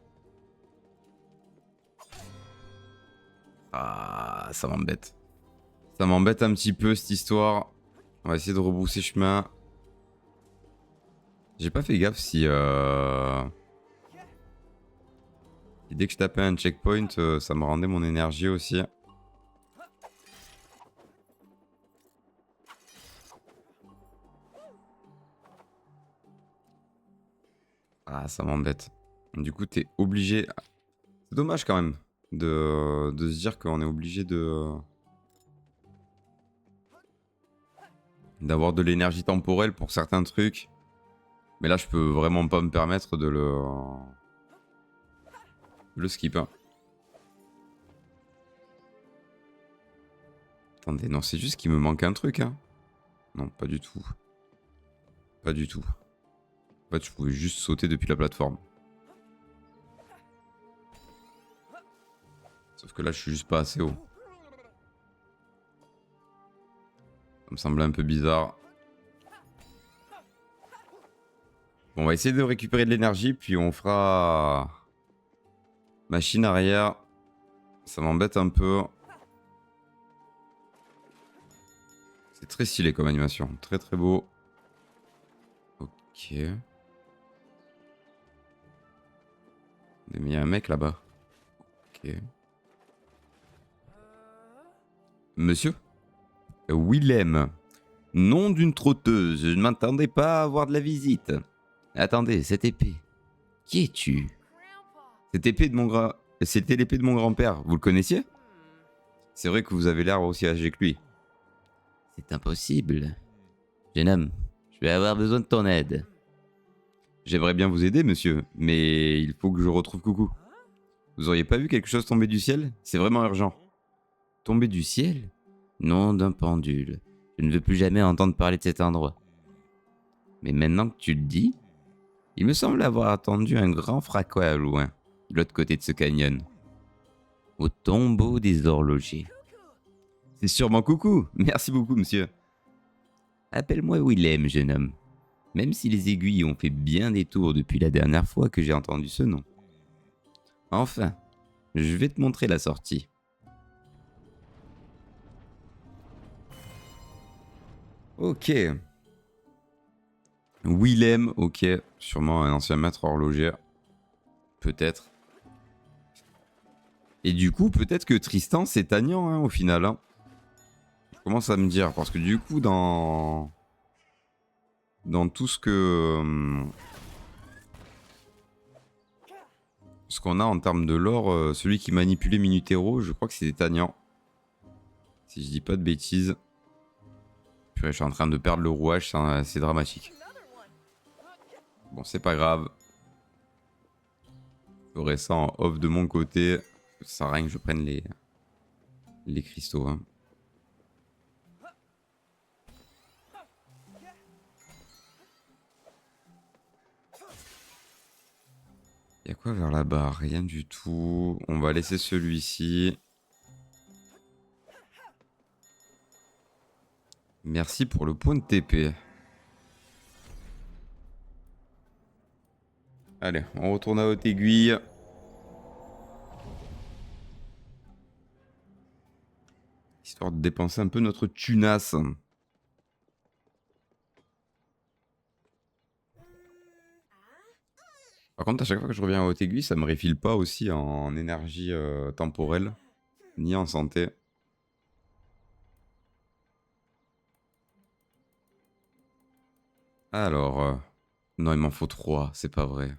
Ah, ça m'embête. Ça m'embête un petit peu cette histoire. On va essayer de rebrousser chemin. J'ai pas fait gaffe si dès que je tapais un checkpoint, ça me rendait mon énergie aussi. Ah, ça m'embête. Du coup, t'es obligé... C'est dommage quand même de se dire qu'on est obligé d'avoir de l'énergie temporelle pour certains trucs. Mais là, je peux vraiment pas me permettre de le skip. Hein. Attendez, non, c'est juste qu'il me manque un truc. Hein. Non, pas du tout. Pas du tout. En fait, je pouvais juste sauter depuis la plateforme. Sauf que là, je suis juste pas assez haut. Ça me semblait un peu bizarre. Bon, on va essayer de récupérer de l'énergie, puis on fera... Machine arrière. Ça m'embête un peu. C'est très stylé comme animation. Très très beau. Ok. Mais il y a un mec là-bas. Ok. Monsieur Willem. Nom d'une trotteuse. Je ne m'attendais pas à avoir de la visite. Attendez, cette épée. Qui es-tu? Cette épée de mon grand... C'était l'épée de mon grand-père. Vous le connaissiez? C'est vrai que vous avez l'air aussi âgé que lui. C'est impossible. Jeune homme, je vais avoir besoin de ton aide. J'aimerais bien vous aider, monsieur, mais il faut que je retrouve Coucou. Vous auriez pas vu quelque chose tomber du ciel? C'est vraiment urgent. Tomber du ciel? Non, d'un pendule. Je ne veux plus jamais entendre parler de cet endroit. Mais maintenant que tu le dis, il me semble avoir entendu un grand fracas au loin, de l'autre côté de ce canyon. Au tombeau des horlogers. C'est sûrement Coucou. Merci beaucoup, monsieur. Appelle-moi Willem, jeune homme. Même si les aiguilles ont fait bien des tours depuis la dernière fois que j'ai entendu ce nom. Enfin, je vais te montrer la sortie. Ok. Willem, ok. Sûrement un ancien maître horloger. Peut-être. Et du coup, peut-être que Tristan, c'est Tagnan, hein, au final. Hein. Je commence à me dire, parce que du coup, dans tout ce qu'on a en termes de lore, celui qui manipulait Minutero, je crois que c'était Tagnan. Si je dis pas de bêtises. Purée, je suis en train de perdre le rouage, c'est dramatique. Bon, c'est pas grave. Je ferai ça en off de mon côté. Ça sert à rien que je prenne les cristaux. Hein. Y'a quoi vers là-bas? Rien du tout. On va laisser celui-ci. Merci pour le point de TP. Allez, on retourne à haute aiguille. Histoire de dépenser un peu notre tunasse. Par contre, à chaque fois que je reviens à haute aiguille, ça me refile pas aussi en énergie temporelle, ni en santé. Alors, non, il m'en faut 3, c'est pas vrai.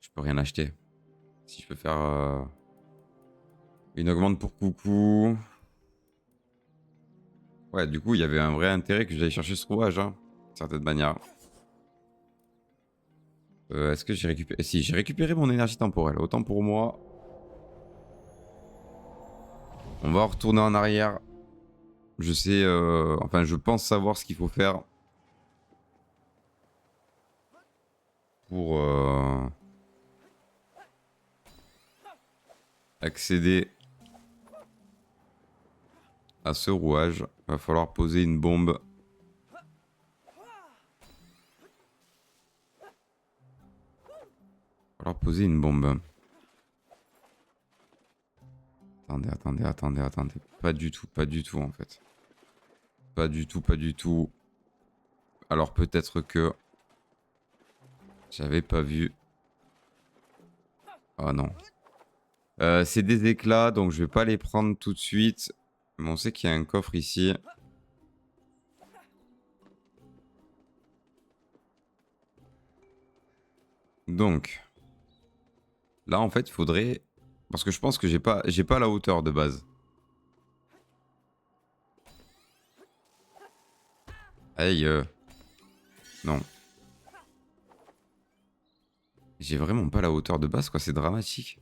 Je peux rien acheter. Si je peux faire une augmente pour coucou. Ouais, du coup, il y avait un vrai intérêt que j'aille chercher ce rouage, hein, d'une certaine manière. Est-ce que j'ai récupéré... Si, j'ai récupéré mon énergie temporelle. Autant pour moi. On va retourner en arrière. Je sais... Enfin, je pense savoir ce qu'il faut faire. Pour... accéder à ce rouage. Va falloir poser une bombe. Va falloir poser une bombe. Attendez. Pas du tout en fait. Pas du tout. Alors peut-être que... J'avais pas vu. Ah non. C'est des éclats, donc je vais pas les prendre tout de suite. Mais on sait qu'il y a un coffre ici. Donc... Là, en fait, il faudrait... Parce que je pense que j'ai pas la hauteur de base. Aïe. Non. J'ai vraiment pas la hauteur de base, quoi. C'est dramatique.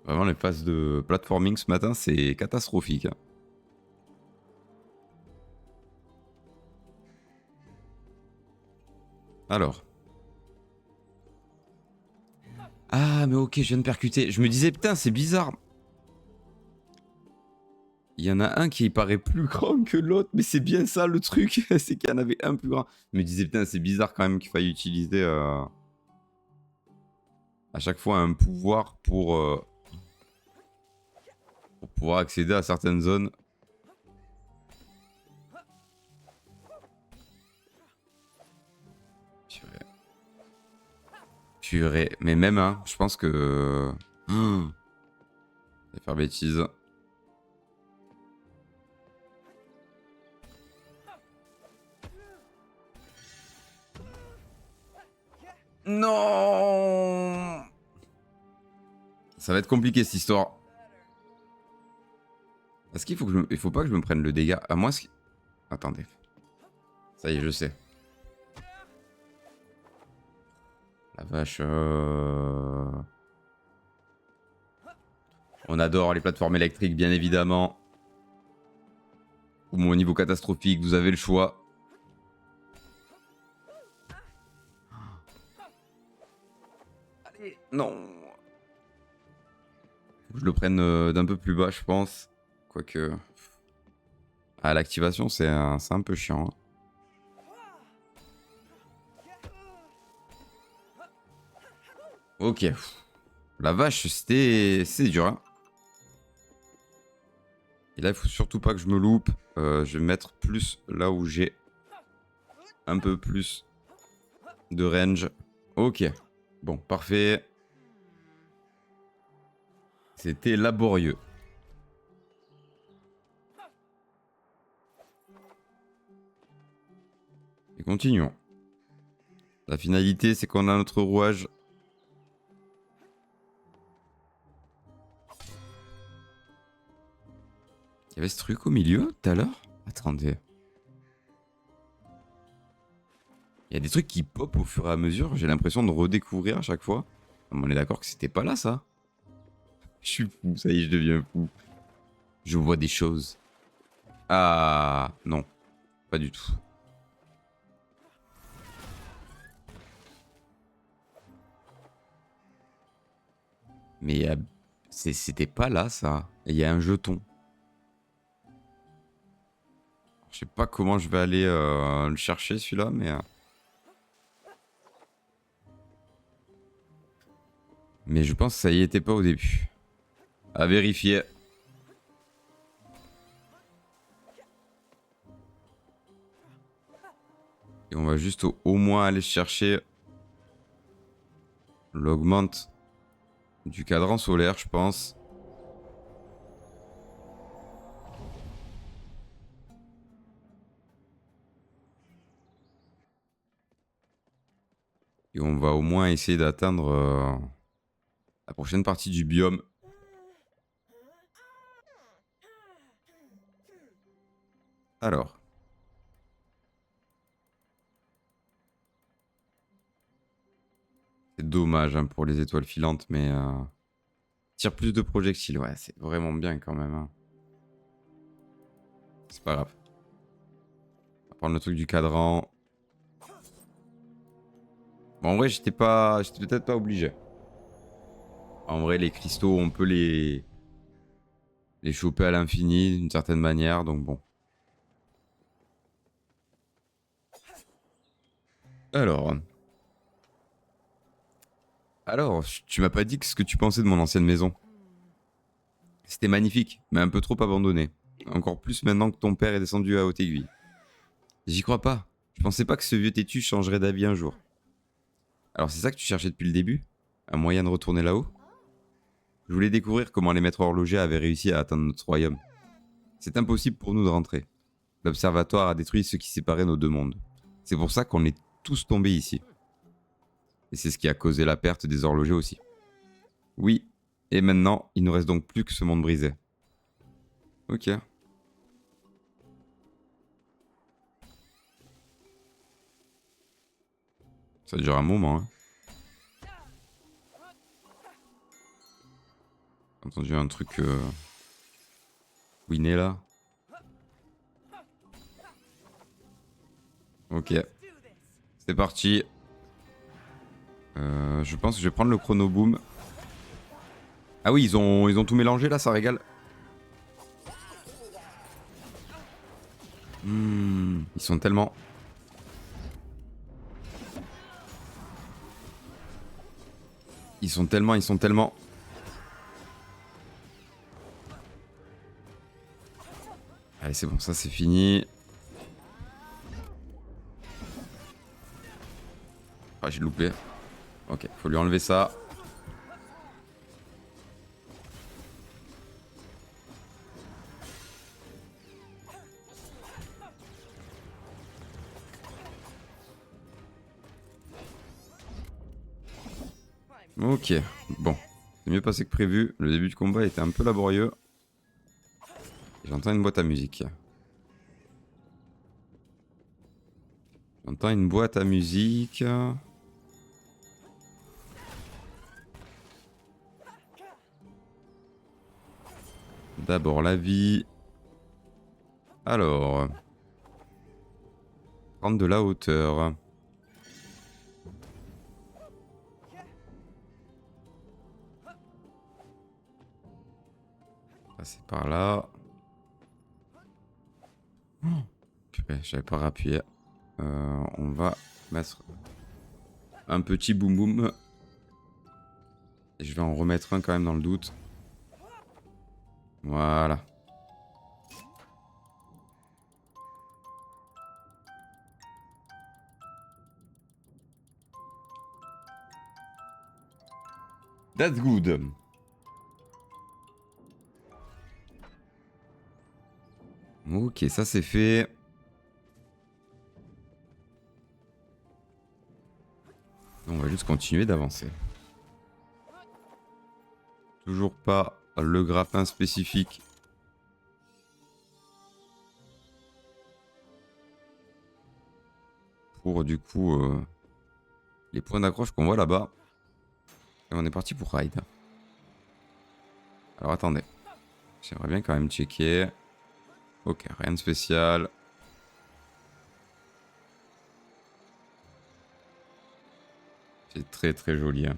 Vraiment, les phases de platforming ce matin, c'est catastrophique. Hein. Alors. Ah, mais ok, je viens de percuter. Je me disais, putain, c'est bizarre. Il y en a un qui paraît plus grand que l'autre, mais c'est bien ça le truc. C'est qu'il y en avait un plus grand. Je me disais, putain, c'est bizarre quand même qu'il faille utiliser à chaque fois un pouvoir pour pouvoir accéder à certaines zones. Purée. Mais même, hein, je pense que... Je vais faire bêtise. Non. Ça va être compliqué cette histoire. Est-ce qu'il faut que il faut pas que je me prenne le dégât? À moins... Attendez. Ça y est, je sais. La vache... On adore les plateformes électriques, bien évidemment. Ou mon niveau catastrophique, vous avez le choix. Allez, non. Faut que je le prenne d'un peu plus bas, je pense. Quoique... À l'activation, c'est un peu chiant. Hein. Ok. La vache, c'était dur, hein. Et là, il faut surtout pas que je me loupe. Je vais mettre plus là où j'ai un peu plus de range. Ok. Bon, parfait. C'était laborieux. Et continuons. La finalité, c'est qu'on a notre rouage. Il y avait ce truc au milieu tout à l'heure? Attendez. Il y a des trucs qui pop au fur et à mesure. J'ai l'impression de redécouvrir à chaque fois. On est d'accord que c'était pas là, ça? Je suis fou, ça y est, je deviens fou. Je vois des choses. Ah, non. Pas du tout. Mais c'était pas là, ça. Il y a un jeton. Je sais pas comment je vais aller le chercher, celui-là, mais... Mais je pense que ça y était pas au début. À vérifier. Et on va juste au moins aller chercher l'augmente du cadran solaire, je pense. Et on va au moins essayer d'atteindre la prochaine partie du biome. Alors. C'est dommage hein, pour les étoiles filantes, mais... Tire plus de projectiles, ouais, c'est vraiment bien quand même. Hein. C'est pas grave. On va prendre le truc du cadran. Bon, en vrai, j'étais peut-être pas obligé. En vrai, les cristaux, on peut les choper à l'infini d'une certaine manière, donc bon. Alors, tu m'as pas dit ce que tu pensais de mon ancienne maison. C'était magnifique, mais un peu trop abandonné. Encore plus maintenant que ton père est descendu à Haute-Aiguille. J'y crois pas. Je pensais pas que ce vieux têtu changerait d'avis un jour. Alors c'est ça que tu cherchais depuis le début? Un moyen de retourner là-haut? Je voulais découvrir comment les maîtres horlogers avaient réussi à atteindre notre royaume. C'est impossible pour nous de rentrer. L'observatoire a détruit ce qui séparait nos deux mondes. C'est pour ça qu'on est tous tombés ici. Et c'est ce qui a causé la perte des horlogers aussi. Oui, et maintenant, il ne reste donc plus que ce monde brisé. Ok. Ça dure un moment, hein. J'ai entendu un truc... Winner là. Ok. C'est parti. Je pense que je vais prendre le chrono boom. Ah oui, ils ont tout mélangé là, ça régale. Ils sont tellement... Ils sont tellement... Allez, c'est bon, ça c'est fini. Ah, j'ai loupé. Ok, faut lui enlever ça. Ok, bon. C'est mieux passé que prévu. Le début du combat était un peu laborieux. J'entends une boîte à musique. J'entends une boîte à musique. D'abord la vie. Alors. Prendre de la hauteur. Passer par là. Purée, j'avais pas rappuyé. On va mettre un petit boum boum. Et je vais en remettre un quand même dans le doute. Voilà. That's good. Ok, ça c'est fait. On va juste continuer d'avancer. Toujours pas le grappin spécifique. Pour du coup les points d'accroche qu'on voit là-bas. Et on est parti pour raid. Alors attendez. J'aimerais bien quand même checker. Ok, rien de spécial. C'est très très joli. Hein.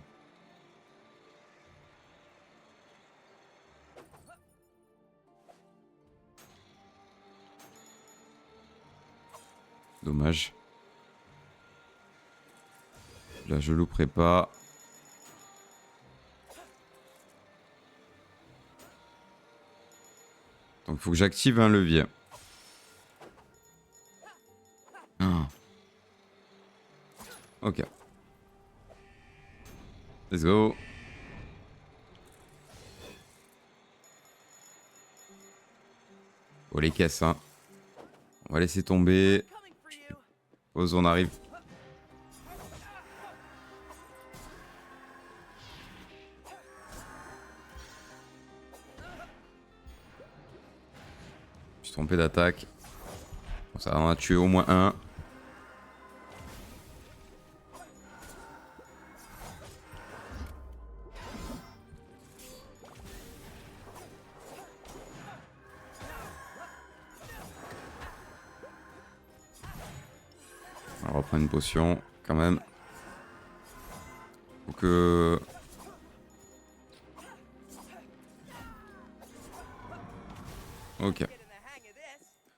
Dommage. Là je louperai pas. Donc il faut que j'active un levier. Ah. Ok. Let's go. Oh les caisses hein. On va laisser tomber. Pause, on arrive. Je suis trompé d'attaque. Bon, ça en a tué au moins un. On va reprendre une potion quand même. Faut que... Ok.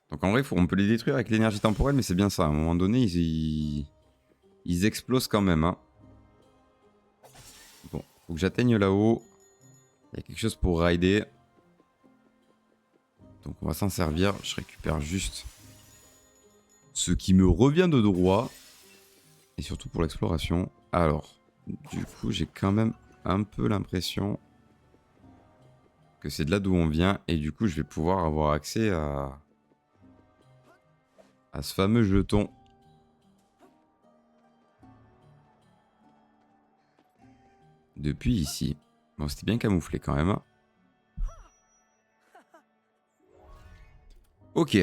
Donc en vrai, on peut les détruire avec l'énergie temporelle, mais c'est bien ça. À un moment donné, ils explosent quand même. Hein. Bon, faut que j'atteigne là-haut. Il y a quelque chose pour rider. Donc on va s'en servir. Je récupère juste ce qui me revient de droit. Et surtout pour l'exploration. Alors, du coup, j'ai quand même un peu l'impression que c'est de là d'où on vient. Et du coup, je vais pouvoir avoir accès à ce fameux jeton. Depuis ici. Bon, c'était bien camouflé quand même. Ok.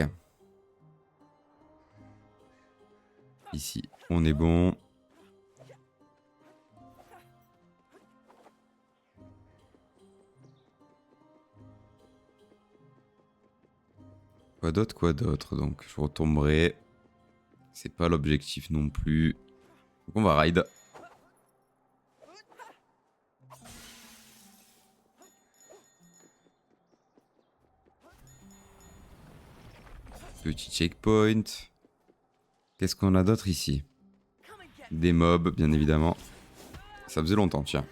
Ici, on est bon. Quoi d'autre, quoi d'autre. Donc, je retomberai. C'est pas l'objectif non plus. Donc, on va ride. Petit checkpoint. Qu'est-ce qu'on a d'autre ici? Des mobs, bien évidemment. Ça faisait longtemps, tiens.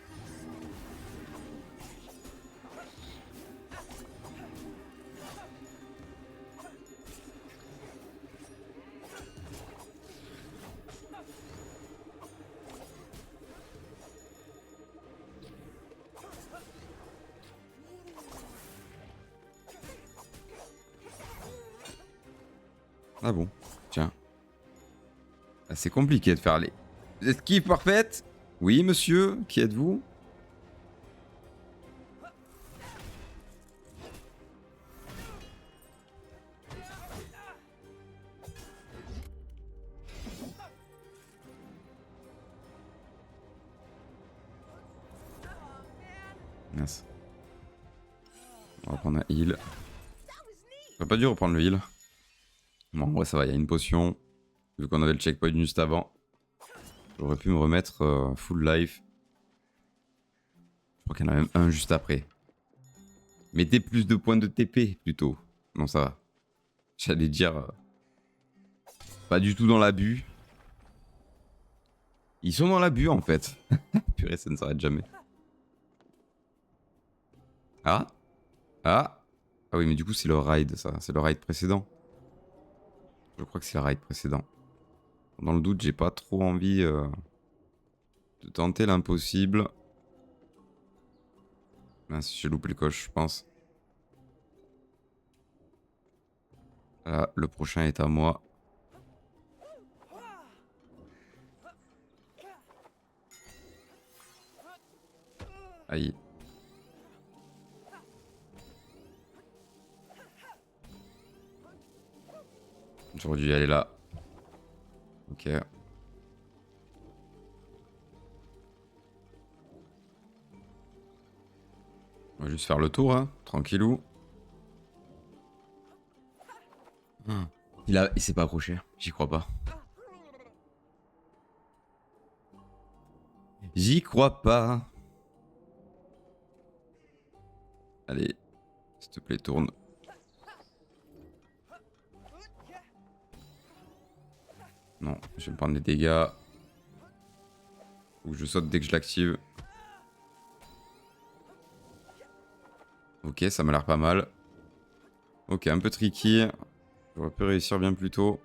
Ah bon, tiens. Ah, c'est compliqué de faire les esquives parfaites. Oui, monsieur, qui êtes-vous? Mince. On va prendre un heal. J'aurais pas dû reprendre le heal. Bon, en vrai, ça va, il y a une potion. Vu qu'on avait le checkpoint juste avant. J'aurais pu me remettre full life. Je crois qu'il y en a même un juste après. Mettez plus de points de TP plutôt. Non, ça va. J'allais dire... pas du tout dans l'abus. Ils sont dans l'abus en fait. Purée, ça ne s'arrête jamais. Ah. Ah. Ah oui, mais du coup, c'est le ride, ça. C'est le ride précédent. Je crois que c'est le ride précédent. Dans le doute, j'ai pas trop envie de tenter l'impossible. Mince, j'ai loupé le coche, je pense. Là, le prochain est à moi. Aïe. J'aurais dû y aller là. Ok. On va juste faire le tour, hein. Tranquillou. Il s'est pas accroché. J'y crois pas. J'y crois pas. Allez. S'il te plaît, tourne. Non, je vais me prendre des dégâts. Ou je saute dès que je l'active. Ok, ça m'a l'air pas mal. Ok, un peu tricky. J'aurais pu réussir bien plus tôt.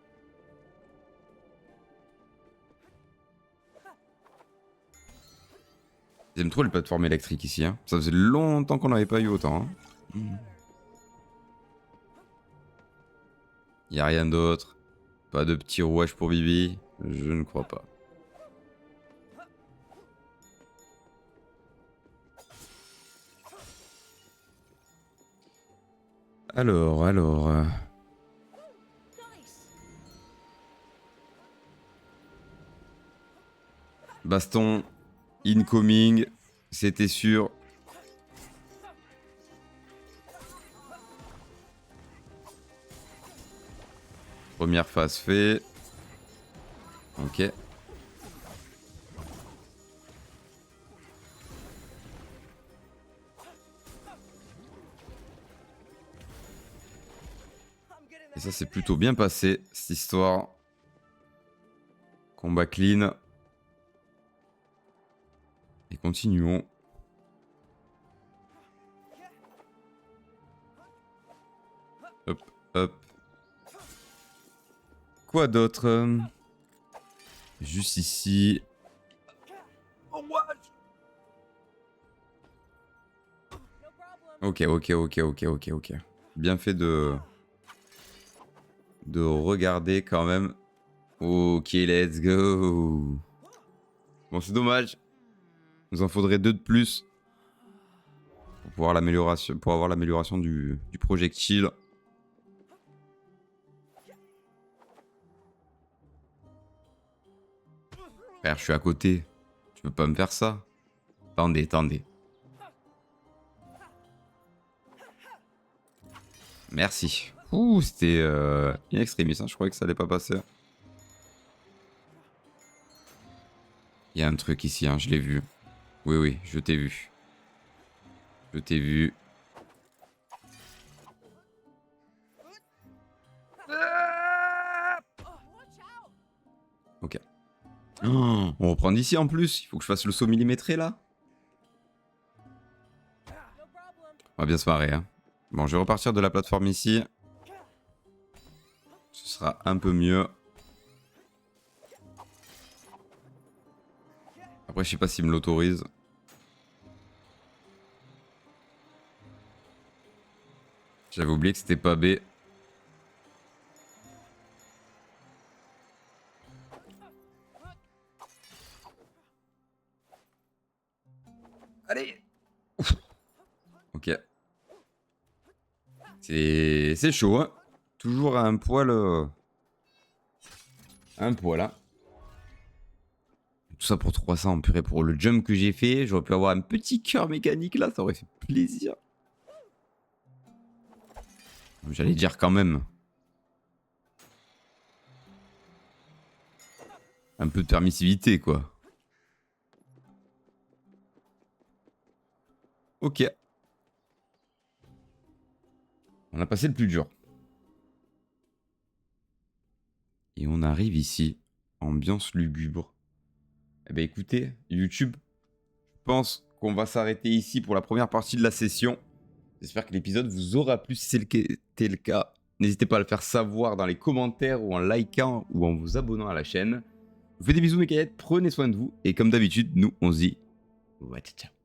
J'aime trop les plateformes électriques ici. Hein. Ça faisait longtemps qu'on n'avait pas eu autant. Hein. Y a rien d'autre. Pas de petit rouage pour Bibi. Je ne crois pas. Alors. Baston. Incoming. C'était sûr. Première phase fait. Ok. Et ça s'est plutôt bien passé, cette histoire. Combat clean. Et continuons. Hop, hop. Quoi d'autre? Juste ici. Ok. Bien fait de regarder quand même. Ok, let's go. Bon, c'est dommage. Il nous en faudrait 2 de plus pour pouvoir l'amélioration, pour avoir l'amélioration du projectile. Frère, je suis à côté. Tu peux pas me faire ça. Attendez. Merci. Ouh, c'était in extremis, hein. Je croyais que ça allait pas passer. Il y a un truc ici, hein, je l'ai vu. Oui, je t'ai vu. Je t'ai vu. Ok. Oh, on reprend d'ici en plus. Il faut que je fasse le saut millimétré là. On va bien se marrer. Hein. Bon, je vais repartir de la plateforme ici. Ce sera un peu mieux. Après, je sais pas s'il me l'autorise. J'avais oublié que c'était pas B. Allez. Ouf. Ok. C'est chaud, hein. Toujours à un poil... Un poil, hein. Tout ça pour 300, purée, pour le jump que j'ai fait. J'aurais pu avoir un petit cœur mécanique là, ça aurait fait plaisir. J'allais dire quand même. Un peu de permissivité, quoi. Ok. On a passé le plus dur. Et on arrive ici. Ambiance lugubre. Eh ben écoutez, YouTube, je pense qu'on va s'arrêter ici pour la première partie de la session. J'espère que l'épisode vous aura plu. Si c'était le cas, n'hésitez pas à le faire savoir dans les commentaires ou en likant ou en vous abonnant à la chaîne. Je vous fais des bisous mes caillettes, prenez soin de vous. Et comme d'habitude, nous on se dit... Ouais, ciao.